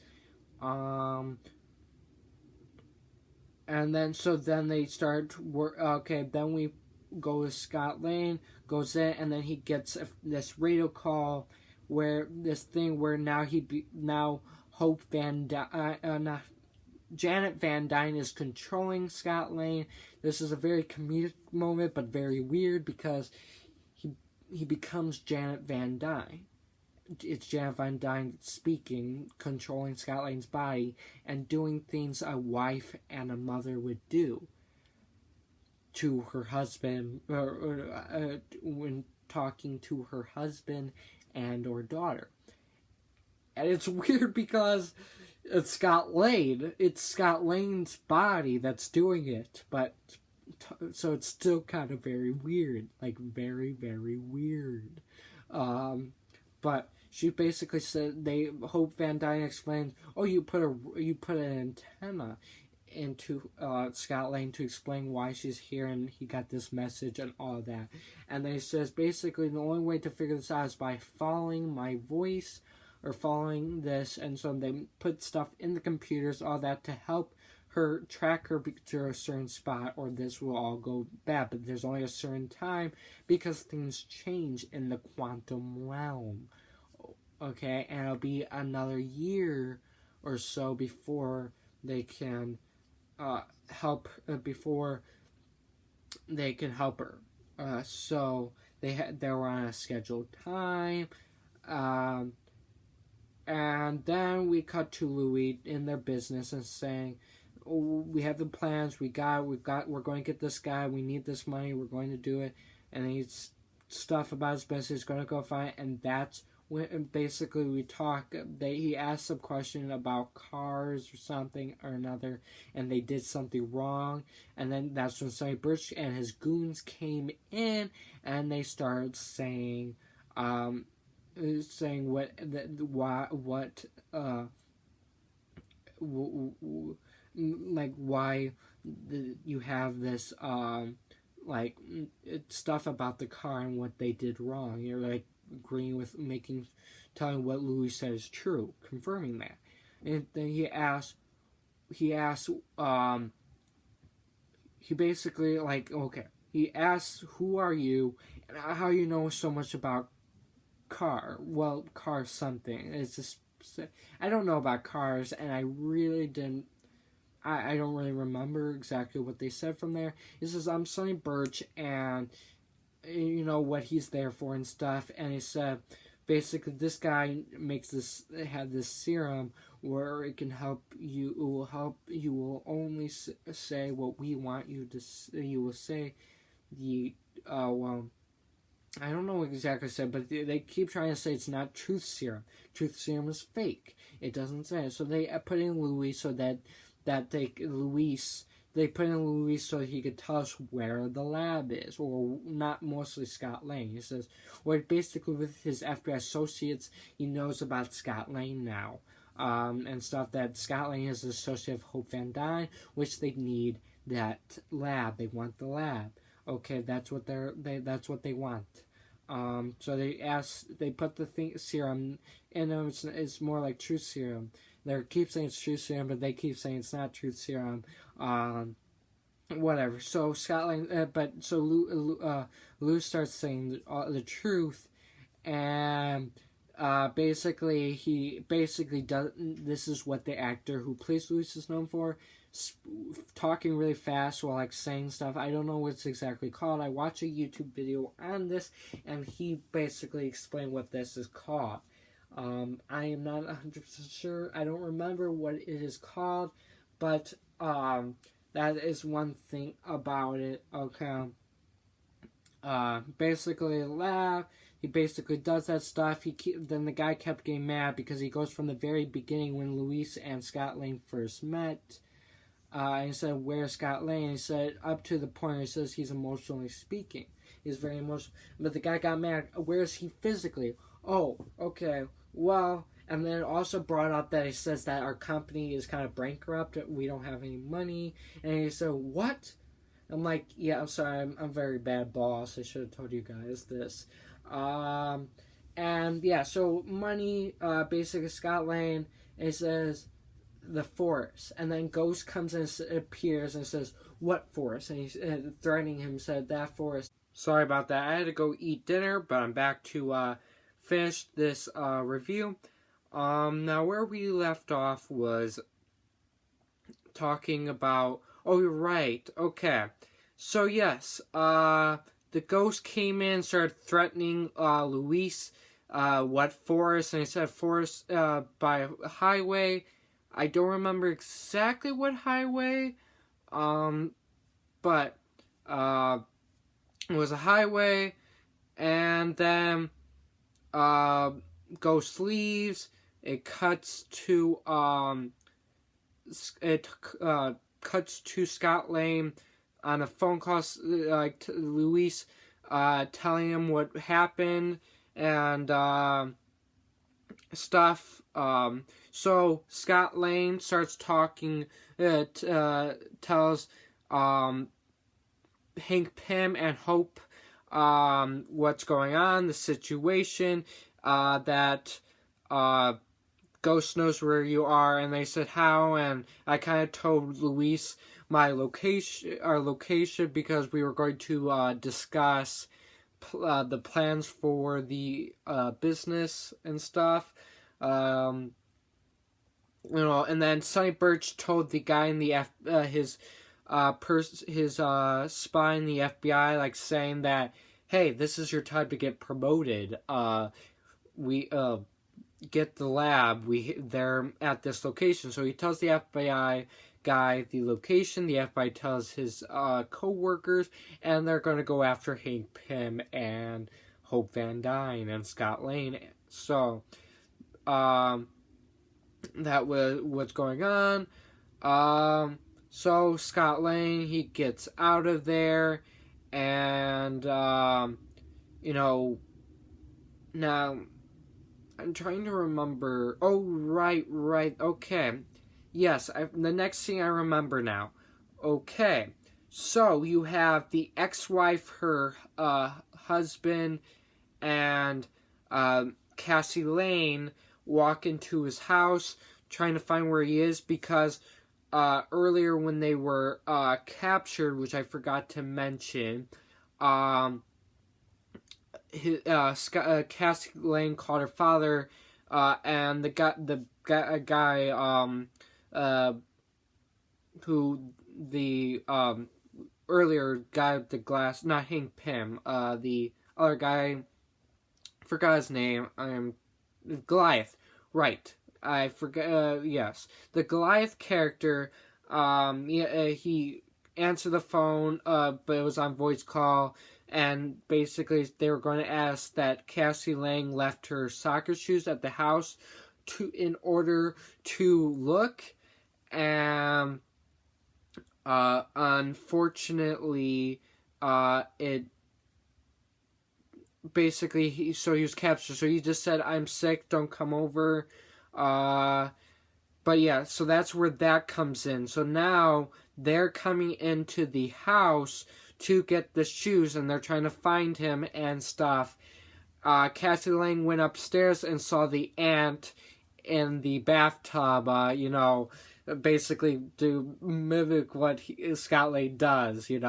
And then they start work. Okay, then we go to Scott Lang, goes in, and then he gets this radio call where now Hope Van Dyne, Janet Van Dyne is controlling Scott Lang. This is a very comedic moment, but very weird because he becomes Janet Van Dyne. It's Janet Van Dyne speaking, controlling Scott Lang's body, and doing things a wife and a mother would do to her husband, when talking to her husband and or daughter. And it's weird because it's Scott Lane. It's Scott Lane's body that's doing it, but so it's still kind of very weird, like very, very weird. But she basically said Hope Van Dyne explained, oh, you put an antenna into Scott Lane to explain why she's here, and he got this message and all that. And then he says basically the only way to figure this out is by following my voice or following this, and so they put stuff in the computers, all that, to help her track her to a certain spot, or this will all go bad. But there's only a certain time because things change in the quantum realm. Okay, and it'll be another year or so before they can help her. So they were on a scheduled time. And then we cut to Louis in their business and saying, oh, we have the plans, we're going to get this guy, we need this money, we're going to do it. And he's stuff about his business, he's going to go find it. And that's when basically we talk, he asked some question about cars or something or another, and they did something wrong. And then that's when Sonny Birch and his goons came in, and they started saying why you have this stuff about the car and what they did wrong. You're like agreeing with telling what Louis said is true, confirming that. And then he basically he asks, who are you and how you know so much about car something. It's just, I don't know about cars, and I really didn't, I don't really remember exactly what they said from there. He says, I'm Sonny Birch, and you know what he's there for and stuff. And he said basically this guy had this serum where it can help you, you will only say what we want you to say. You will say I don't know what exactly said, but they keep trying to say it's not truth serum. Truth serum is fake. It doesn't say it. So they put in Louis so they put in Louis so he could tell us where the lab is, or not mostly Scott Lane. He says, well, basically with his FBI associates, he knows about Scott Lane now, and stuff, that Scott Lane is an associate of Hope Van Dyne, which they need that lab. They want the lab. Okay, that's what they want. So they put the serum in them. It's more like truth serum. They keep saying it's truth serum, but they keep saying it's not truth serum. Whatever. So Scott Lane, Lou starts saying the truth, and he basically does. This is what the actor who plays Louis is known for. Talking really fast while saying stuff. I don't know what it's exactly called. I watched a YouTube video on this, and he basically explained what this is called. I am not 100% sure. I don't remember what it is called, but that is one thing about it. Okay. Basically, laugh. He basically does that stuff. Then the guy kept getting mad because he goes from the very beginning when Louise and Scott Lane first met. And he said, where's Scott Lane? He said, up to the point, he says he's emotionally speaking. He's very emotional. But the guy got mad. Where is he physically? Oh, okay. Well, and then it also brought up that he says that our company is kind of bankrupt. We don't have any money. And he said, what? I'm like, yeah, I'm sorry. I'm a very bad boss. I should have told you guys this. And yeah, so money, basically Scott Lane, and he says, the forest, and then Ghost comes and appears and says, what forest? And he's threatening him, said, that forest. Sorry about that. I had to go eat dinner, but I'm back to finish this review. Now where we left off was talking about, oh, you're right, okay. So yes, the Ghost came in, started threatening Luis, what forest, and he said forest by highway. I don't remember exactly what highway, but it was a highway, and then Ghost leaves, it cuts to cuts to Scott Lang on a phone call, like to Luis, telling him what happened and stuff. So Scott Lang starts talking, tells Hank Pym and Hope what's going on, the situation, that Ghost knows where you are, and they said how, and I kind of told Luis our location, because we were going to discuss the plans for the business and stuff. And then Sonny Birch told the guy in the his spy in the FBI, like, saying that, hey, this is your time to get promoted. We get the lab. They're at this location. So he tells the FBI guy the location. The FBI tells his co-workers, and they're going to go after Hank Pym and Hope Van Dyne and Scott Lang. So that was what's going on. So Scott Lang, he gets out of there, and now I'm trying to remember. Oh, right, okay. Yes, the next thing I remember now. Okay, so you have the ex-wife, her husband, and Cassie Lane walk into his house, trying to find where he is, because earlier when they were captured, which I forgot to mention, Cassie Lane called her father, and the guy who the earlier guy with the glass, not Hank Pym, the other guy, forgot his name. Goliath, right? I forgot. Yes, the Goliath character. He answered the phone, but it was on voice call. And basically, they were going to ask that Cassie Lang left her soccer shoes at the house in order to look. And unfortunately, it basically he was captured. So he just said, "I'm sick. Don't come over." But yeah, so that's where that comes in. So now they're coming into the house to get the shoes, and they're trying to find him and stuff. Cassie Lang went upstairs and saw the ant in the bathtub, basically to mimic what Scott Lang does, and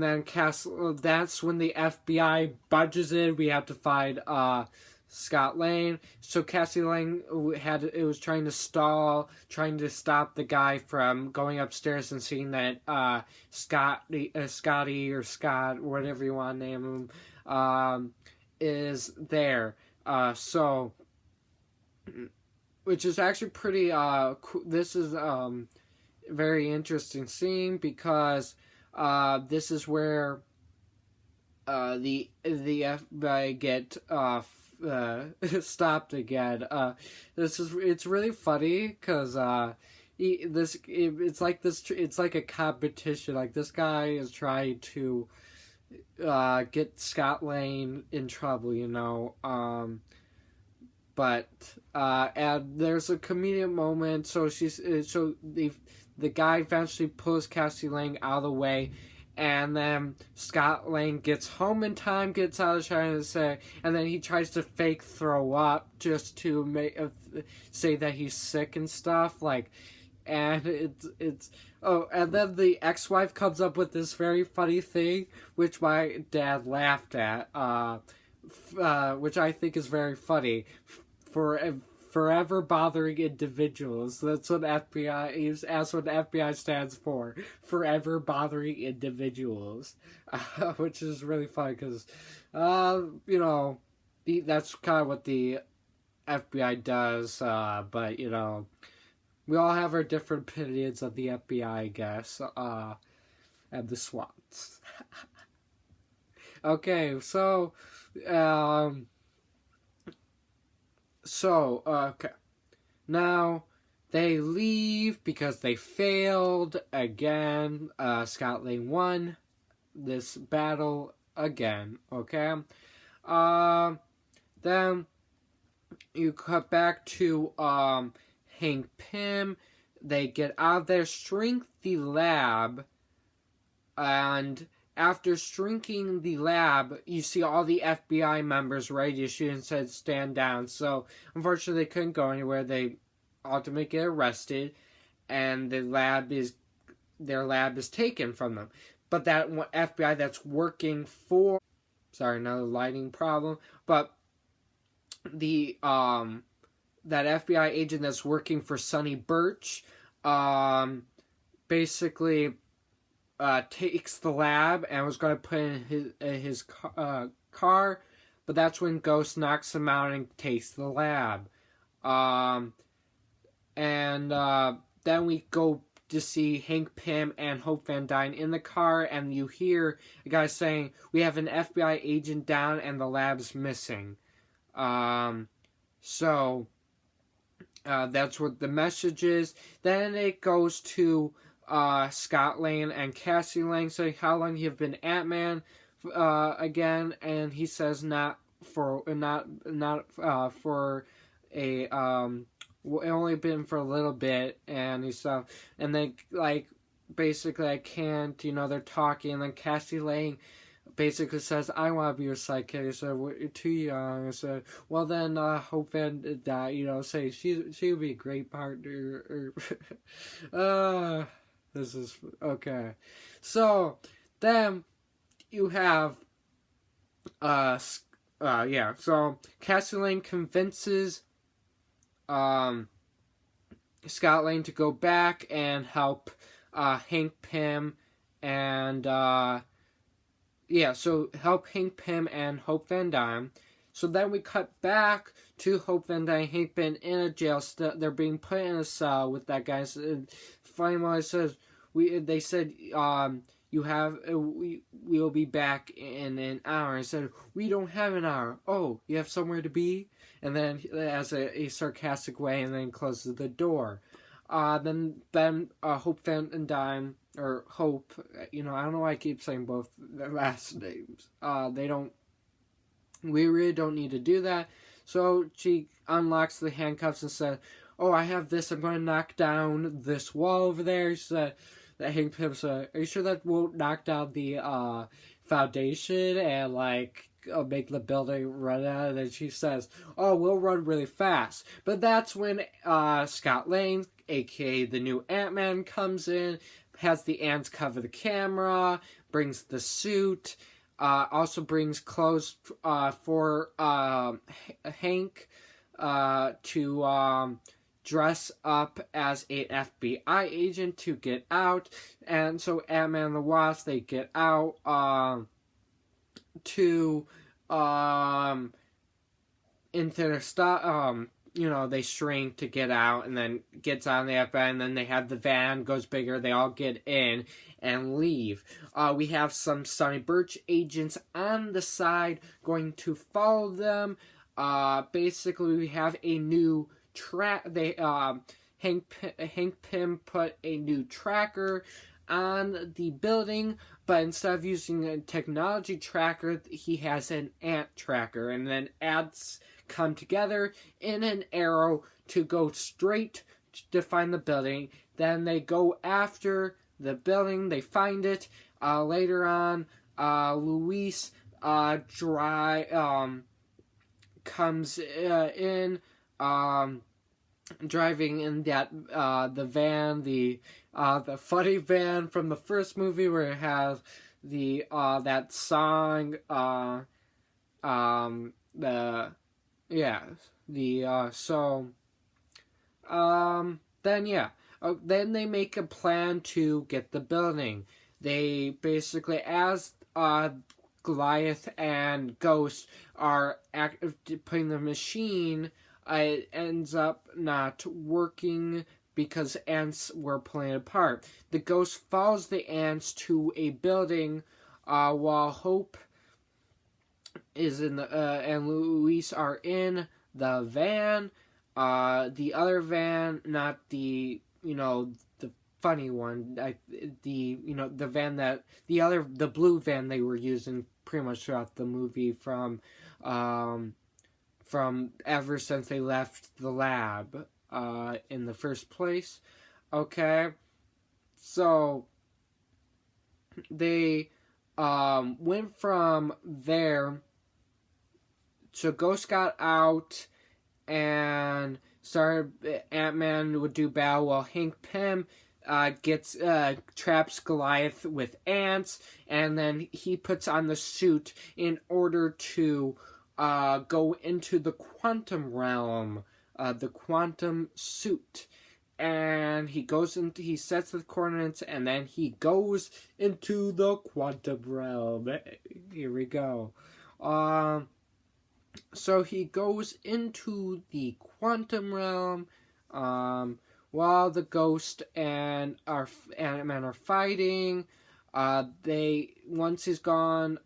then that's when the FBI budges in. We have to find Scott Lang. So Cassie Lang was trying to stop the guy from going upstairs and seeing that Scotty or Scott, whatever you want to name him, is there. So, which is actually pretty cool. This is very interesting scene, because this is where the FBI get stopped again. It's really funny, because it's like a competition. Like, this guy is trying to get Scott Lang in trouble, but and there's a comedic moment. So the guy eventually pulls Cassie Lang out of the way. And then Scott Lang gets home in time, gets out of trying to say, and then he tries to fake throw up just to say that he's sick and stuff. And and then the ex-wife comes up with this very funny thing, which my dad laughed at, which I think is very funny. Forever bothering individuals. That's what FBI. That's what FBI stands for. Forever bothering individuals, which is really funny, because, that's kind of what the FBI does. But we all have our different opinions of the FBI, I guess. And the SWATs. Okay, so. So, okay. Now, they leave because they failed again. Scott Lang won this battle again, okay? Uh, then you cut back to Hank Pym. They get out of there, shrink the lab, and after shrinking the lab, you see all the FBI members ready to shoot and said stand down. So unfortunately, they couldn't go anywhere. They ultimately get arrested, and their lab is taken from them. But that FBI that's working for, sorry, another lighting problem, but the that FBI agent that's working for Sonny Birch, basically takes the lab and was going to put it in his car, but that's when Ghost knocks him out and takes the lab. And then we go to see Hank Pym and Hope Van Dyne in the car, and you hear a guy saying, "We have an FBI agent down and the lab's missing." So that's what the message is. Then it goes to Scott Lang and Cassie Lang saying, "How long you have been Ant-Man?" Again, and he says not for a only been for a little bit, and he said, and then like basically I can't, they're talking, and then Cassie Lang basically says, "I want to be your sidekick." I said, "Well, you're too young." I said, "Well then, Hope Van Dyne, say she would be a great partner." This is okay. So then you have so Cassie Lang convinces Scott Lang to go back and help Hank Pym and help Hank Pym and Hope Van Dyne. So then we cut back to Hope Van Dyne and Hank Pym in a jail. They're being put in a cell with that guy. Finally, says they said we will be back in an hour. I said, "We don't have an hour." "Oh, you have somewhere to be?" And then as a sarcastic way, and then closes the door. Then Hope Van Dyne, or Hope, I don't know why I keep saying both their last names. We really don't need to do that. So she unlocks the handcuffs and said, "Oh, I have this. I'm going to knock down this wall over there." She said, that Hank Pym said, "Are you sure that won't knock down the foundation and make the building run out?" And then she says, "Oh, we'll run really fast." But that's when Scott Lang, aka the new Ant-Man, comes in, has the ants cover the camera, brings the suit, also brings clothes for Hank to dress up as an FBI agent to get out. And so Ant-Man and the Wasp, they get out to into their stuff. They shrink to get out, and then gets on the FBI, and then they have the van goes bigger. They all get in and leave. We have some Sonny Birch agents on the side going to follow them. Basically, we have a new Hank Pym put a new tracker on the building, but instead of using a technology tracker, he has an ant tracker, and then ants come together in an arrow to go straight to find the building. Then they go after the building, they find it. Later on, Luis comes in, driving in that the van, the funny van from the first movie where it has the that song, then they make a plan to get the building. They basically, as Goliath and Ghost are putting the machine, it ends up not working because ants were pulling it apart. The Ghost follows the ants to a building while Hope is in and Luis are in the van, the other van, not the, the funny one, the van that, the blue van they were using pretty much throughout the movie from ever since they left the lab, in the first place. Okay, so they went from there. So Ghost got out and started. Ant-Man would do battle while Hank Pym traps Goliath with ants, and then he puts on the suit in order to go into the quantum realm, the quantum suit. And he sets the coordinates, and then he goes into the quantum realm. Here we go. So he goes into the quantum realm, while the Ghost and Ant-Man are fighting. Once he's gone,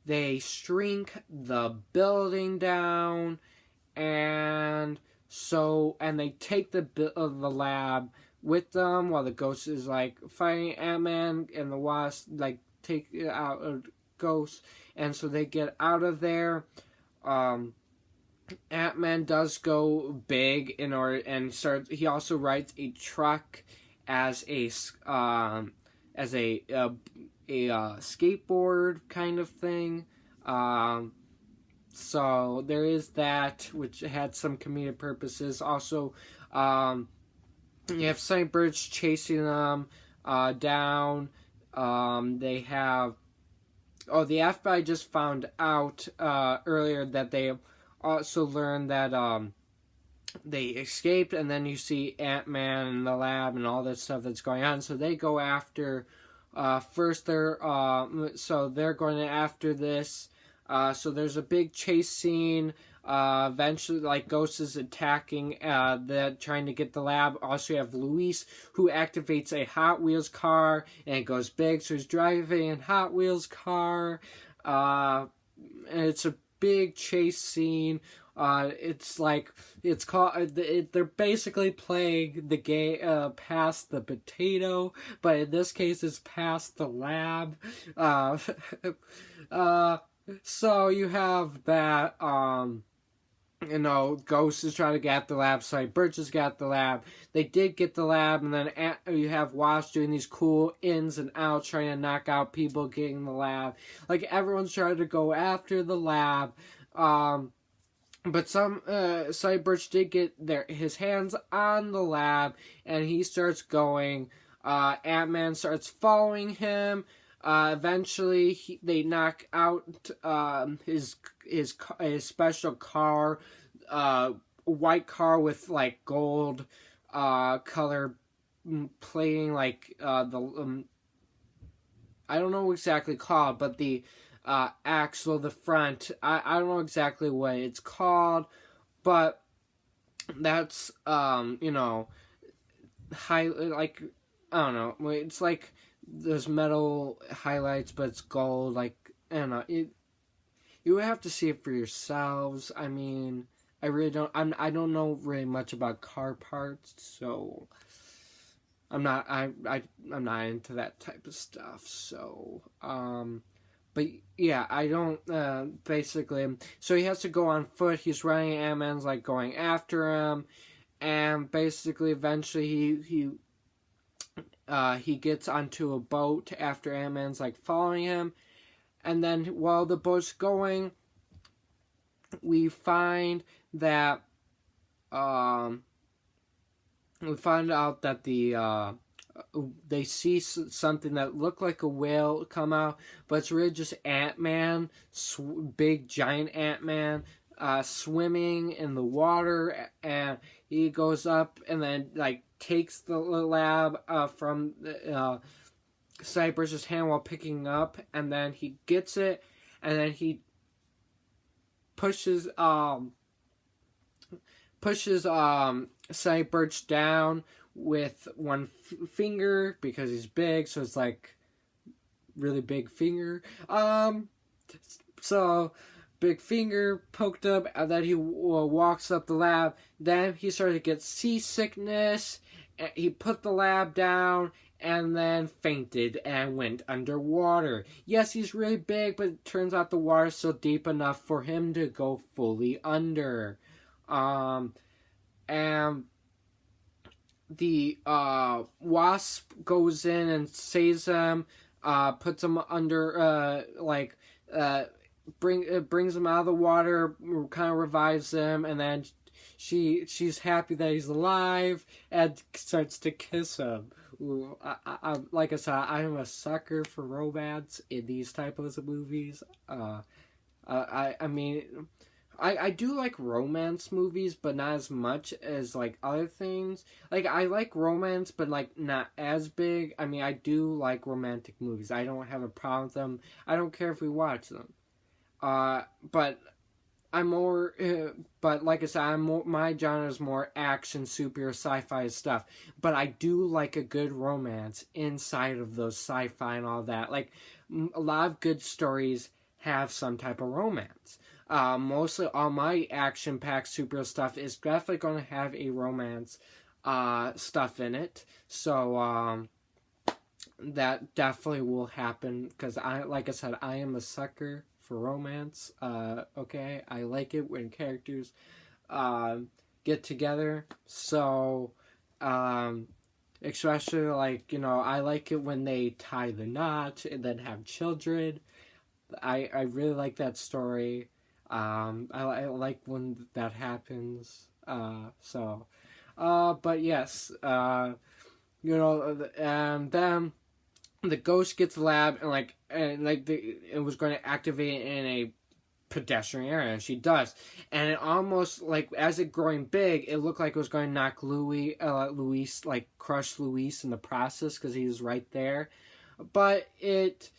they shrink the building down, and they take the lab with them while the Ghost is like fighting Ant-Man, and the Wasp like take out a Ghost, and so they get out of there. Ant-Man does go big he also rides a truck as a skateboard kind of thing. So there is that, which had some comedic purposes. Also, you have St. Birch chasing them down. They have... Oh, the FBI just found out earlier that they also learned that they escaped, and then you see Ant-Man in the lab and all that stuff that's going on. So they go after... first, they're going after this. So there's a big chase scene. Eventually, like, Ghost is attacking, trying to get the lab. Also, you have Luis, who activates a Hot Wheels car, and it goes big. So he's driving a Hot Wheels car. And it's a big chase scene. They're basically playing the game, past the potato, but in this case, it's past the lab. So you have that, Ghost is trying to get the lab, Birch has got the lab. They did get the lab, and then you have Wasp doing these cool ins and outs, trying to knock out people getting the lab. Like, everyone's trying to go after the lab, but Birch did get his hands on the lab, and he starts going. Ant-Man starts following him. Eventually, they knock out his special car, white car with like gold color plating, like I don't know exactly called, but the axle, the front, I don't know exactly what it's called, but that's high, like, I don't know, it's like there's metal highlights, but it's gold. Like, I don't know. You would have to see it for yourselves. I mean, I really don't. I don't know really much about car parts, so I'm not. I'm not into that type of stuff. So, but yeah, I don't. Basically, so he has to go on foot. He's running. Ant-Man's like going after him, and basically, eventually, he gets onto a boat after Ant-Man's like following him, and then while the boat's going, we find that we find out that they see something that looked like a whale come out, but it's really just Ant-Man, big giant Ant-Man, swimming in the water, and he goes up and then like takes the lab from Cyber's hand while picking up, and then he gets it, and then he pushes Cyberch down with one finger because he's big, so it's like really big finger. So big finger poked up, and then he walks up the lab. Then he started to get seasickness. He put the lab down and then fainted and went underwater. Yes, he's really big, but it turns out the water's still deep enough for him to go fully under. And the Wasp goes in and saves him, puts him under, brings him out of the water, kind of revives him, and then she's happy that he's alive and starts to kiss him. Ooh, like I said, I am a sucker for romance in these types of movies. I mean, I do like romance movies, but not as much as like other things. Like, I like romance, but like not as big. I mean, I do like romantic movies. I don't have a problem with them. I don't care if we watch them. But I'm more, but like I said, my genre is more action, superhero, sci-fi stuff. But I do like a good romance inside of those sci-fi and all that. Like, a lot of good stories have some type of romance. Mostly all my action-packed superhero stuff is definitely going to have a romance stuff in it. So, that definitely will happen, because like I said, I am a sucker for romance. Okay, I like it when characters get together. So, especially like, I like it when they tie the knot and then have children. I really like that story. I like when that happens. But yes, and then the ghost gets the lab, and it was going to activate it in a pedestrian area, and she does. And it almost, like, as it growing big, it looked like it was going to knock Luis, like, crush Luis in the process, because he was right there. But it,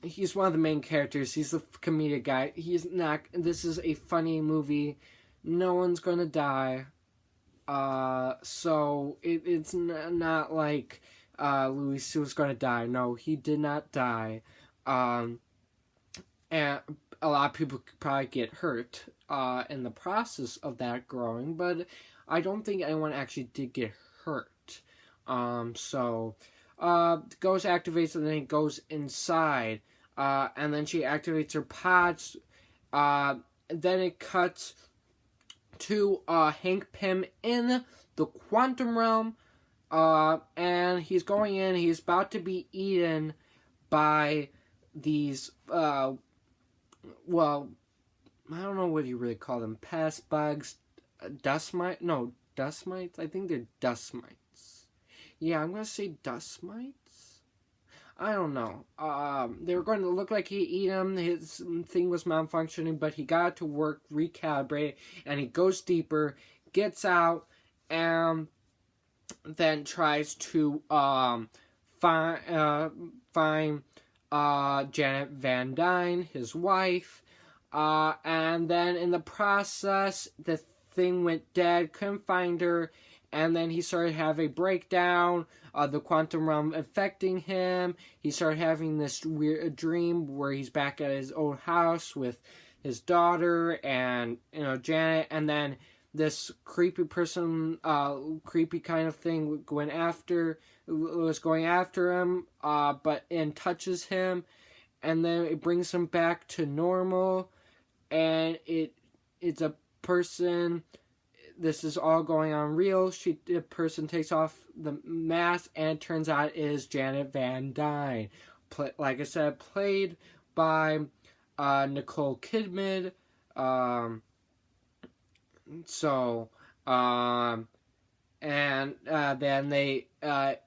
he's one of the main characters. He's the comedic guy. He's not, this is a funny movie. No one's going to die. So it's not like Luis was going to die. No, he did not die. And a lot of people could probably get hurt in the process of that growing, but I don't think anyone actually did get hurt. The ghost activates and then it goes inside. And then she activates her pods. Then it cuts to Hank Pym in the quantum realm, and he's going in. He's about to be eaten by these, I don't know what you really call them, pest bugs, dust mites. I think they're dust mites. Yeah, I'm gonna say dust mites. I don't know. They were going to look like he'd eat him. His thing was malfunctioning, but he got to work, recalibrate, and he goes deeper, gets out, and then tries to find Janet Van Dyne, his wife, and then in the process, the thing went dead, couldn't find her, and then he started to have a breakdown, the quantum realm affecting him. He started having this weird dream where he's back at his old house with his daughter and, Janet, and then this creepy person, creepy kind of thing was going after him, and touches him, and then it brings him back to normal, and it's a person. This is all going on real. The person takes off the mask, and it turns out it is Janet Van Dyne. Like I said, played by Nicole Kidman. Then they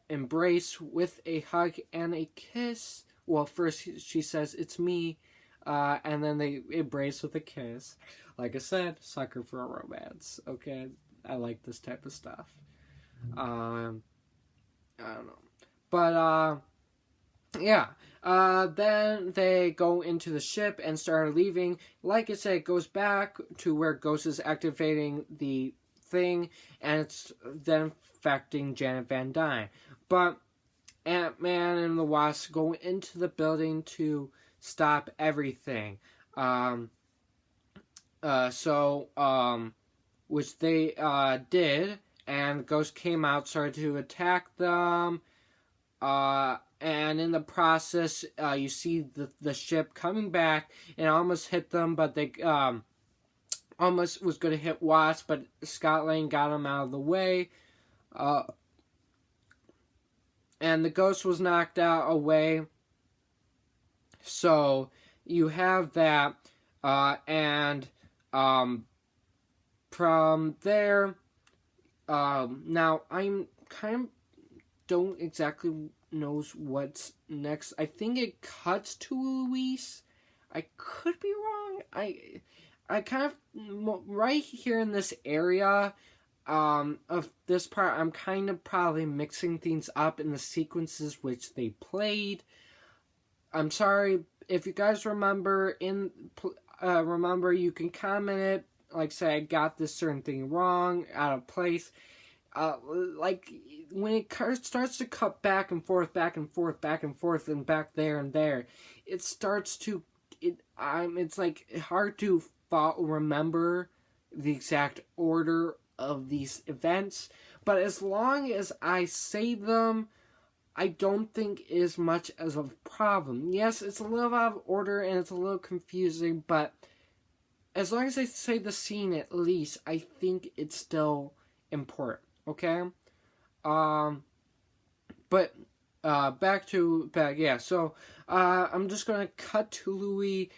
embrace with a hug and a kiss. Well, first she says, "It's me," and then they embrace with a kiss. Like I said, sucker for a romance. Okay, I like this type of stuff. I don't know, but yeah. Then they go into the ship and start leaving. Like I said, it goes back to where Ghost is activating the thing, and it's then affecting Janet Van Dyne. But Ant-Man and the Wasp go into the building to stop everything. Um, which they did, and Ghost came out, started to attack them. And in the process, you see the ship coming back and almost hit them, but they almost was going to hit Wasp, but Scott Lang got him out of the way. And the Ghost was knocked out away. So you have that, and from there, now I'm kind of don't exactly knows what's next. I think it cuts to Luis. I could be wrong. I kind of right here in this area of this part, I'm kind of probably mixing things up in the sequences which they played. I'm sorry if you guys remember. Remember, you can comment it. Like, say I got this certain thing wrong, out of place. Like when it starts to cut back and forth, back and forth, back and forth, and back there and there, it starts to it's like hard to remember the exact order of these events. But as long as I say them, I don't think is much as a problem. Yes, it's a little out of order and it's a little confusing, but as long as I say the scene at least, I think it's still important. Okay? But yeah. So I'm just gonna cut to Luis.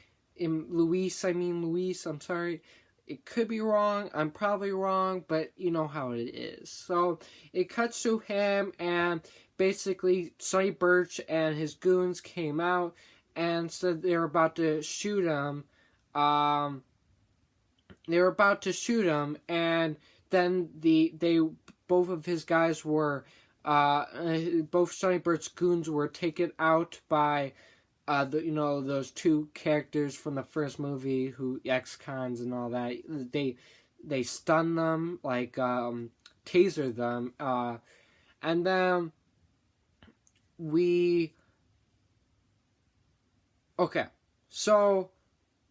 I'm sorry. It could be wrong. I'm probably wrong, but you know how it is. So it cuts to him, and basically Sonny Birch and his goons came out and said they were about to shoot him. They were about to shoot him, and then both of his guys were both Sonny Birch's goons were taken out by those two characters from the first movie, who ex-cons and all that. They stun them, like taser them, and then so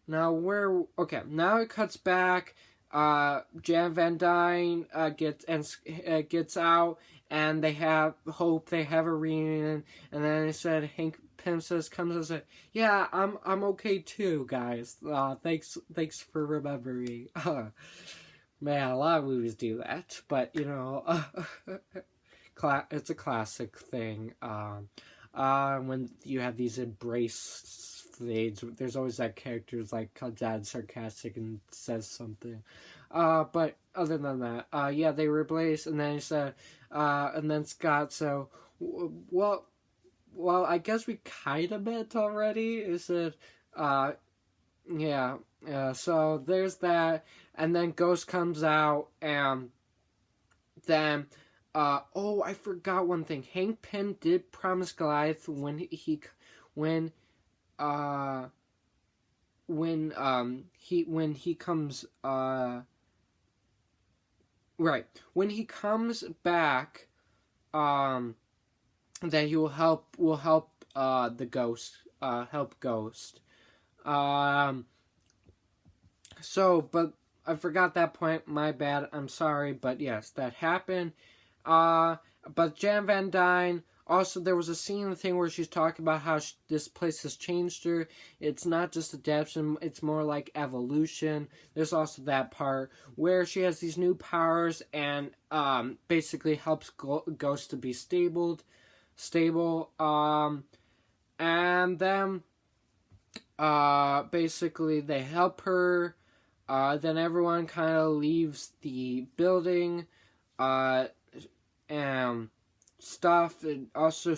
now now it cuts back. Jan Van Dyne gets out, and they have a reunion, and then it said Hank Pym comes and said, "Yeah, I'm okay too, guys. Thanks for remembering." Man, a lot of movies do that, but it's a classic thing. When you have these embrace fades, there's always that character comes out sarcastic and says something. But other than that, they replaced, and then he said, and then Scott. So, well, I guess we kind of met already. He said, so there's that, and then Ghost comes out, and then. I forgot one thing. Hank Pym did promise Goliath when he comes when he comes back, that he will help the Ghost, help Ghost. But I forgot that point. My bad. I'm sorry, but yes, that happened. But Jan Van Dyne, also there was a scene in the thing where she's talking about how this place has changed her. It's not just adaptation, it's more like evolution. There's also that part where she has these new powers and basically helps Ghost to be stable. And then basically they help her. Then everyone kind of leaves the building. And stuff, and also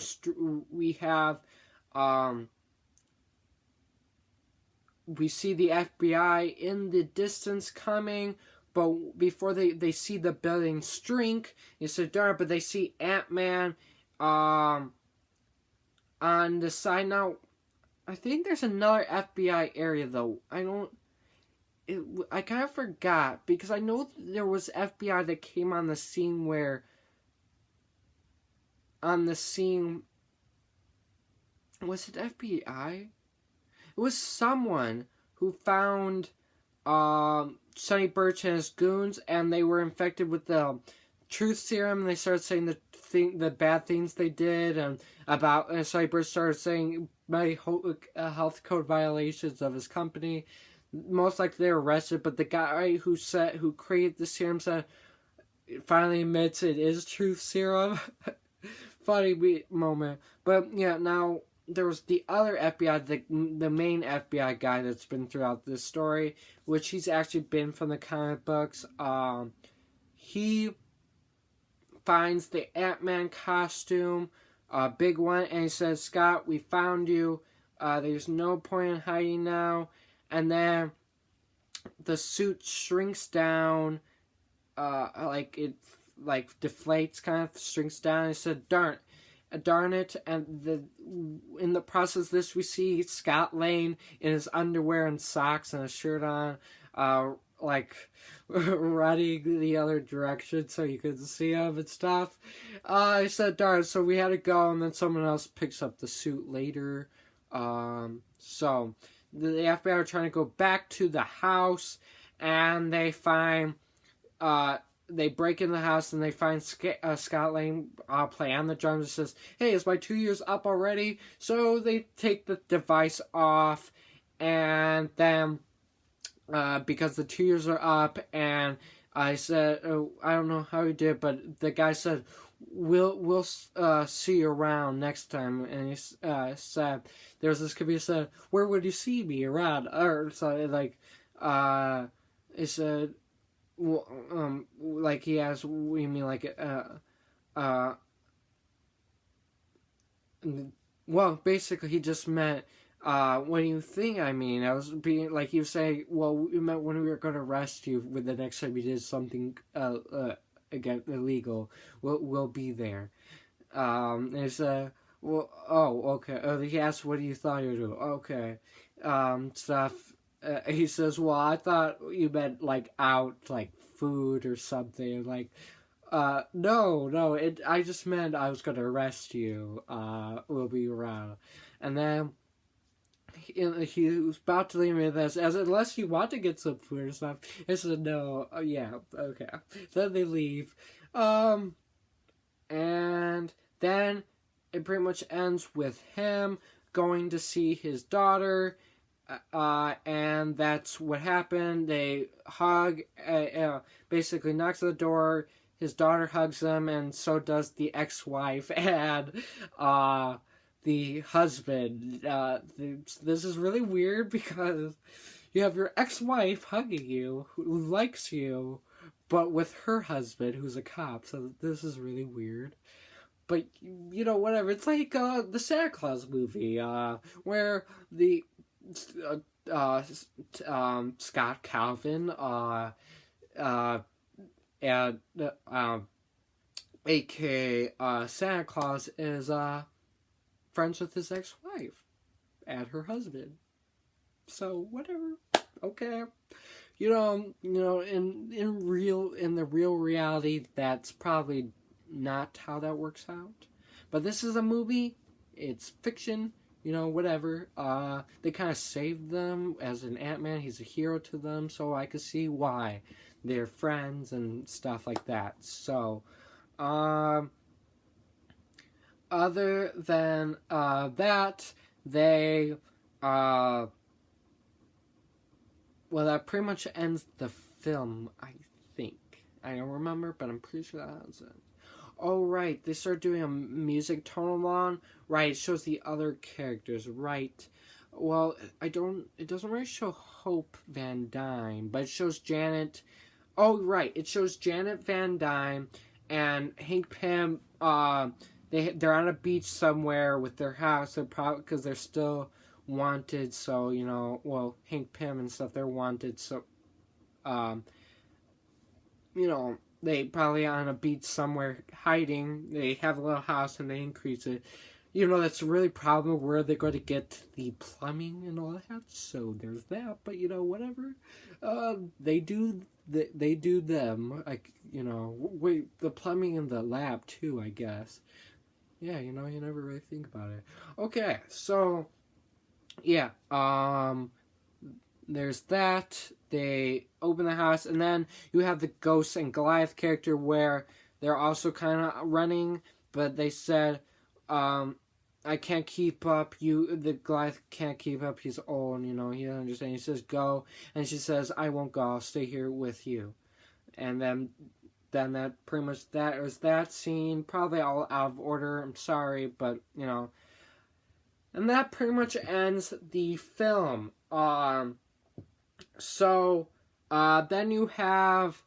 we have we see the FBI in the distance coming, but before they see the building shrink, it's so dark, but they see Ant-Man on the side. Now I think there's another FBI area though. I kind of forgot, because I know there was FBI that came on the scene was it FBI? it was someone who found Sonny Birch and his goons, and they were infected with the truth serum. And they started saying the bad things they did, and Sonny Birch started saying health code violations of his company. Most likely they were arrested, but the guy who created the serum said, finally admits it is truth serum. Funny moment. But yeah, now there was the other FBI, the main FBI guy that's been throughout this story, which he's actually been from the comic books. He finds the Ant-Man costume, big one, and he says, "Scott, we found you. There's no point in hiding now." And then the suit shrinks down, it deflates, kind of shrinks down. He said, darn it. And in the process of this, we see Scott Lane in his underwear and socks and a shirt on, running the other direction so you could see him and stuff. He said, darn, so we had to go, and then someone else picks up the suit later. So the FBI are trying to go back to the house, and they find, they break in the house, and they find Scott Lane playing on the drums. And says, "Hey, is my 2 years up already?" So they take the device off, and then because the 2 years are up, and I said, I don't know how he did, but the guy said, we'll see you around next time. And he said, there's this comedian said, "Where would you see me around?" Or something he said, well, he asked, "What do you mean, well, basically he just meant, what do you think I mean?" I was being, he was saying, well, we meant when we were going to arrest you with the next time you did something, again, illegal, we'll be there. And he said, well, oh, okay. He asked, "What do you thought you were doing?" Okay. Stuff. He says, "Well, I thought you meant, out, food or something." No, I just meant I was going to arrest you. We'll be around. And then he was about to leave me with this, as unless you want to get some food or something. He said, "No." Yeah, okay. Then they leave. And then it pretty much ends with him going to see his daughter, and that's what happened. They hug, basically knocks on the door, his daughter hugs him, and so does the ex-wife and the husband. This is really weird because you have your ex-wife hugging you, who likes you, but with her husband, who's a cop, so this is really weird. But, whatever. It's like the Santa Claus movie, where the Scott Calvin, and aka Santa Claus, is friends with his ex-wife and her husband. So whatever. Okay. In the real reality, that's probably not how that works out. But this is a movie. It's fiction. Whatever. They kind of saved them as an Ant-Man. He's a hero to them, so I could see why they're friends and stuff like that. So, other than that, they that pretty much ends the film, I think. I don't remember, but I'm pretty sure that was it. Oh, right, they started doing a music tone-along. Right, it shows the other characters, right. Well, it doesn't really show Hope Van Dyne, but it shows Janet. Oh, right, it shows Janet Van Dyne and Hank Pym. They're on a beach somewhere with their house. They're probably, because they're still wanted, so, Hank Pym and stuff, they're wanted, so, they probably on a beach somewhere hiding. They have a little house and they increase it. That's a really problem. Where are they going to get the plumbing and all that? So there's that. But whatever. They do them. The plumbing in the lab too, I guess. Yeah, you never really think about it. Okay, so yeah, there's that. They open the house, and then you have the Ghost and Goliath character where they're also kind of running, but they said, I can't keep up. The Goliath can't keep up. He's old, he doesn't understand. He says, go, and she says, I won't go. I'll stay here with you. And then that pretty much that was that scene. Probably all out of order. I'm sorry, but and that pretty much ends the film. So then you have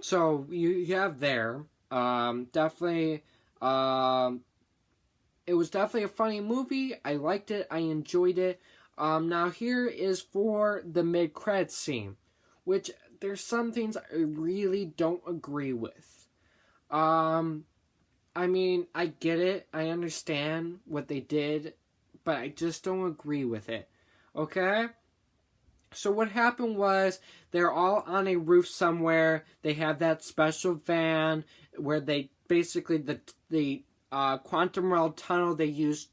so you have there definitely it was definitely a funny movie. I liked it. I enjoyed it. Now here is for the mid-credits scene, which there's some things I really don't agree with. I mean, I get it. I understand what they did, but I just don't agree with it. Okay? So what happened was they're all on a roof somewhere. They have that special van where they basically the quantum realm tunnel they used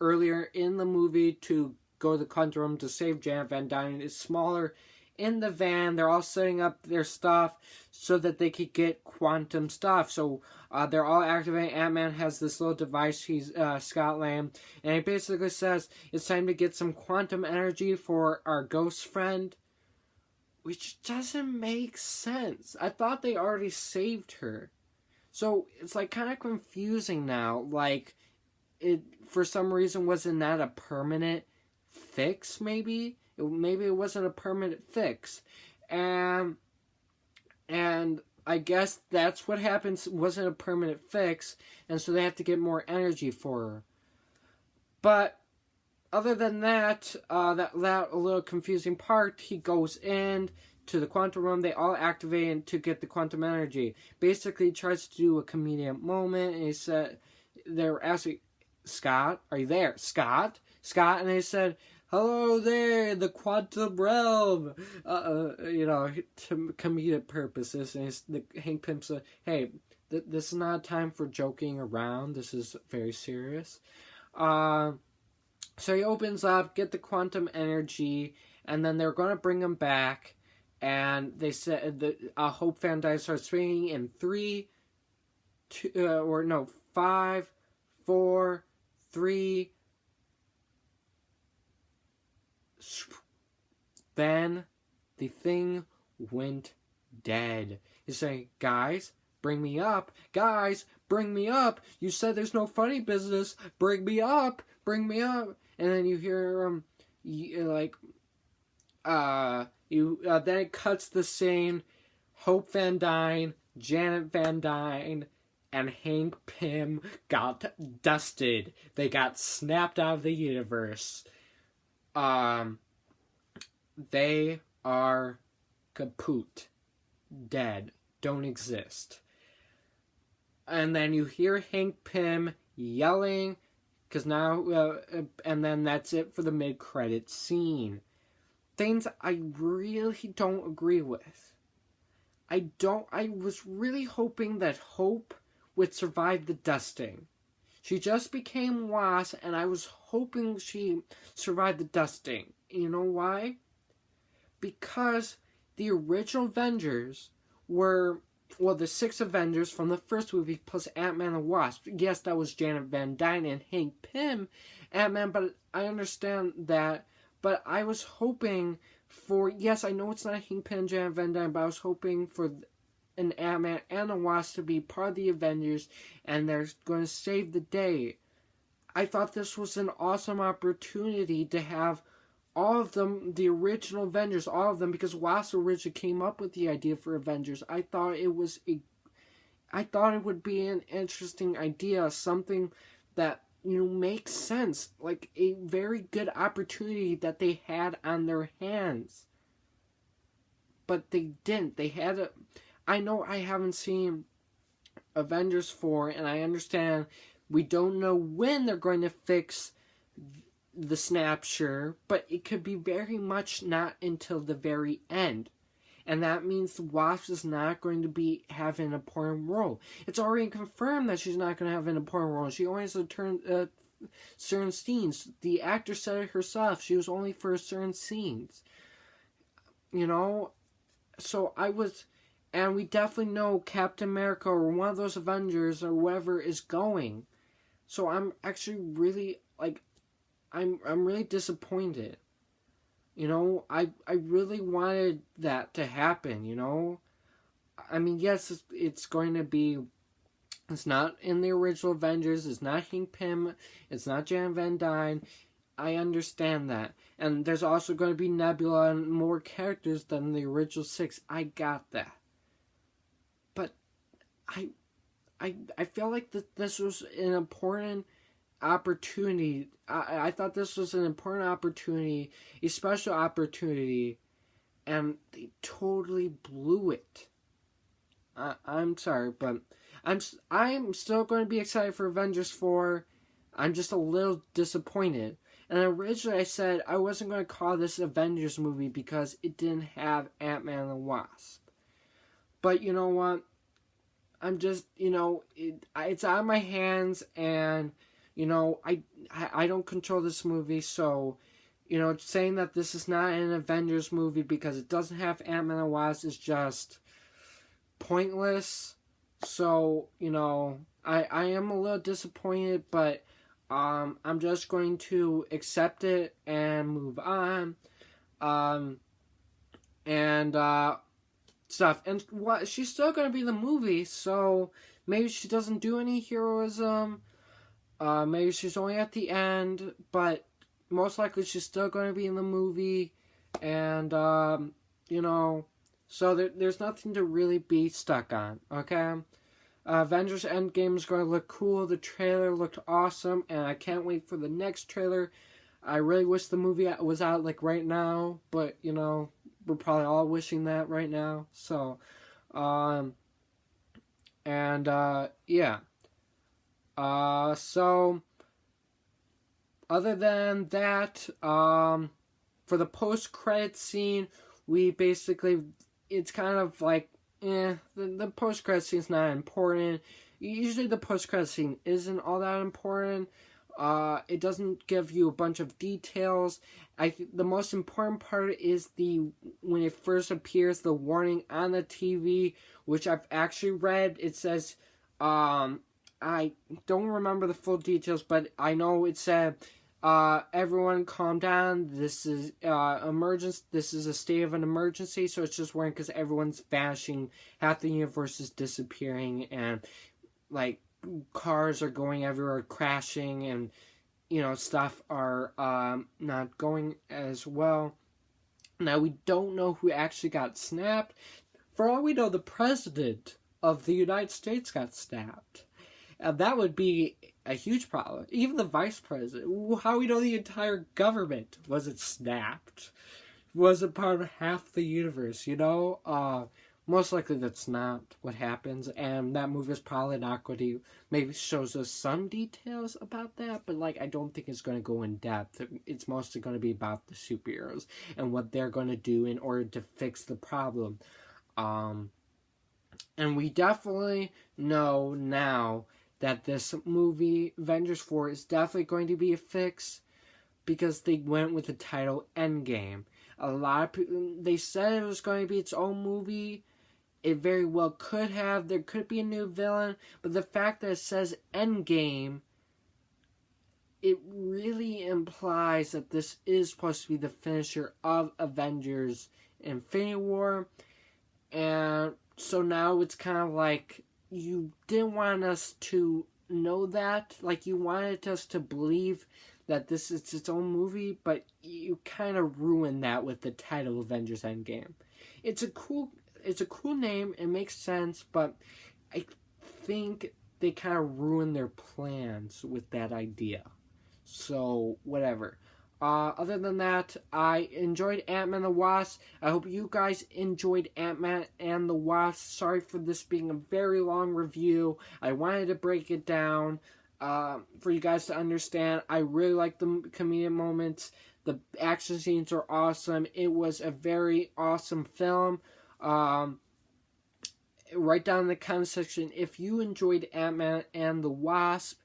earlier in the movie to go to the quantum realm to save Janet Van Dyne is smaller. In the van, they're all setting up their stuff so that they could get quantum stuff. So they're all activating. Ant-Man has this little device, he's Scott Lang, and he basically says, it's time to get some quantum energy for our ghost friend, which doesn't make sense. I thought they already saved her. So it's like kind of confusing now. Like, it for some reason wasn't that a permanent fix, maybe? Maybe it wasn't a permanent fix. And I guess that's what happens. It wasn't a permanent fix, and so they have to get more energy for her. But other than that, that a little confusing part, he goes in to the quantum realm. They all activate to get the quantum energy. Basically, he tries to do a comedic moment, and he said, they were asking, Scott, are you there? Scott? And they said, hello there, the quantum realm, to comedic purposes. And Hank Pym said, hey, this is not a time for joking around. This is very serious. So he opens up, get the quantum energy, and then they're going to bring him back. And they said that Hope Van Dyne starts swinging in 5, 4, 3. Then the thing went dead. He's saying, guys, bring me up. Guys, bring me up. You said there's no funny business. Bring me up. Bring me up. And then you hear him, then it cuts the scene. Hope Van Dyne, Janet Van Dyne, and Hank Pym got dusted. They got snapped out of the universe. They are kaput. Dead. Don't exist. And then you hear Hank Pym yelling, because now, and then that's it for the mid-credits scene. Things I really don't agree with. I was really hoping that Hope would survive the dusting. She just became Wasp, and I was hoping she survived the dusting. You know why? Because the original Avengers were, the 6 Avengers from the first movie plus Ant-Man and Wasp. Yes, that was Janet Van Dyne and Hank Pym, Ant-Man, but I understand that. But I was hoping for, yes, I know it's not Hank Pym and Janet Van Dyne, but I was hoping for an Ant-Man and a Wasp to be part of the Avengers, and they're going to save the day. I thought this was an awesome opportunity to have all of them, the original Avengers, all of them, because Wasp originally came up with the idea for Avengers. I thought it would be an interesting idea, something that, makes sense, like a very good opportunity that they had on their hands. But they didn't. I know I haven't seen Avengers 4, and I understand we don't know when they're going to fix the snapshot, but it could be very much not until the very end. And that means the Wasp is not going to have an important role. It's already confirmed that she's not going to have an important role. She only has to certain scenes. The actor said it herself. She was only for certain scenes. You know? So and we definitely know Captain America or one of those Avengers or whoever is going. So I'm actually really, I'm really disappointed. I really wanted that to happen, I mean, yes, it's going to be, it's not in the original Avengers, it's not Hank Pym, it's not Jan Van Dyne. I understand that. And there's also going to be Nebula and more characters than the original 6. I got that. But I feel like this was an important opportunity. I thought this was an important opportunity, a special opportunity, and they totally blew it. I'm sorry, but I'm still going to be excited for Avengers 4. I'm just a little disappointed. And originally I said I wasn't going to call this Avengers movie because it didn't have Ant-Man and the Wasp. But you know what? I'm just, it's out of my hands, and, I don't control this movie, so, saying that this is not an Avengers movie because it doesn't have Ant-Man and the Wasp is just pointless. So, I am a little disappointed, but I'm just going to accept it and move on. Stuff. And she's still going to be in the movie, so maybe she doesn't do any heroism. Maybe she's only at the end, but most likely she's still going to be in the movie. And, so there's nothing to really be stuck on, okay? Avengers Endgame is going to look cool. The trailer looked awesome, and I can't wait for the next trailer. I really wish the movie was out, right now, but, we're probably all wishing that right now. So, yeah. So, other than that, for the post-credit scene, we basically, it's kind of the post-credit scene's not important. Usually the post-credit scene isn't all that important. It doesn't give you a bunch of details. The most important part is when it first appears, the warning on the TV, which I've actually read. It says, I don't remember the full details, but I know it said, everyone calm down. This is emergency. This is a state of an emergency. So it's just warning because everyone's vanishing. Half the universe is disappearing, and cars are going everywhere, crashing, and stuff are not going as well. Now, we don't know who actually got snapped. For all we know, the president of the United States got snapped. And that would be a huge problem. Even the vice president. How we know the entire government wasn't snapped? Wasn't part of half the universe, Most likely that's not what happens, and that movie is probably not going to, maybe shows us some details about that, but I don't think it's going to go in depth. It's mostly going to be about the superheroes and what they're going to do in order to fix the problem. And we definitely know now that this movie, Avengers 4, is definitely going to be a fix because they went with the title Endgame. A lot of people, they said it was going to be its own movie. It very well could have. There could be a new villain. But the fact that it says Endgame, it really implies that this is supposed to be the finisher of Avengers Infinity War. And so now it's kind of you didn't want us to know that. You wanted us to believe that this is its own movie, but you kind of ruined that with the title Avengers Endgame. It's a cool name, it makes sense, but I think they kind of ruined their plans with that idea. So, whatever. Other than that, I enjoyed Ant-Man and the Wasp. I hope you guys enjoyed Ant-Man and the Wasp. Sorry for this being a very long review. I wanted to break it down for you guys to understand. I really like the comedic moments. The action scenes are awesome. It was a very awesome film. Write down in the comment section if you enjoyed Ant-Man and the Wasp,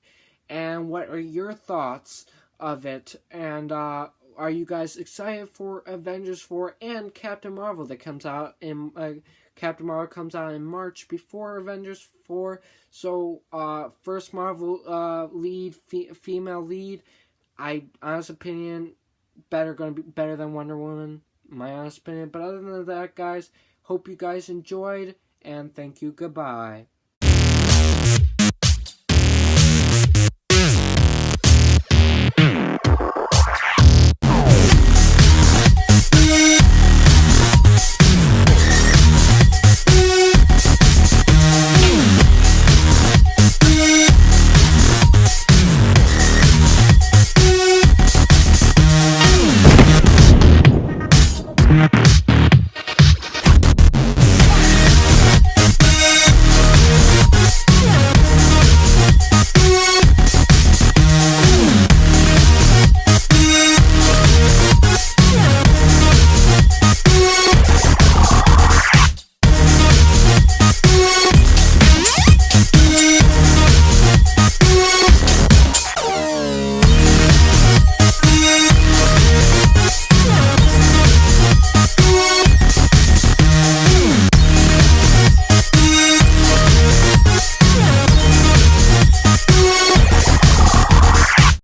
and what are your thoughts of it? And are you guys excited for Avengers 4 and Captain Marvel that comes out in Captain Marvel comes out in March before Avengers 4? So first Marvel lead, female lead. Honest opinion, gonna be better than Wonder Woman. My honest opinion. But other than that, guys, hope you guys enjoyed, and thank you. Goodbye.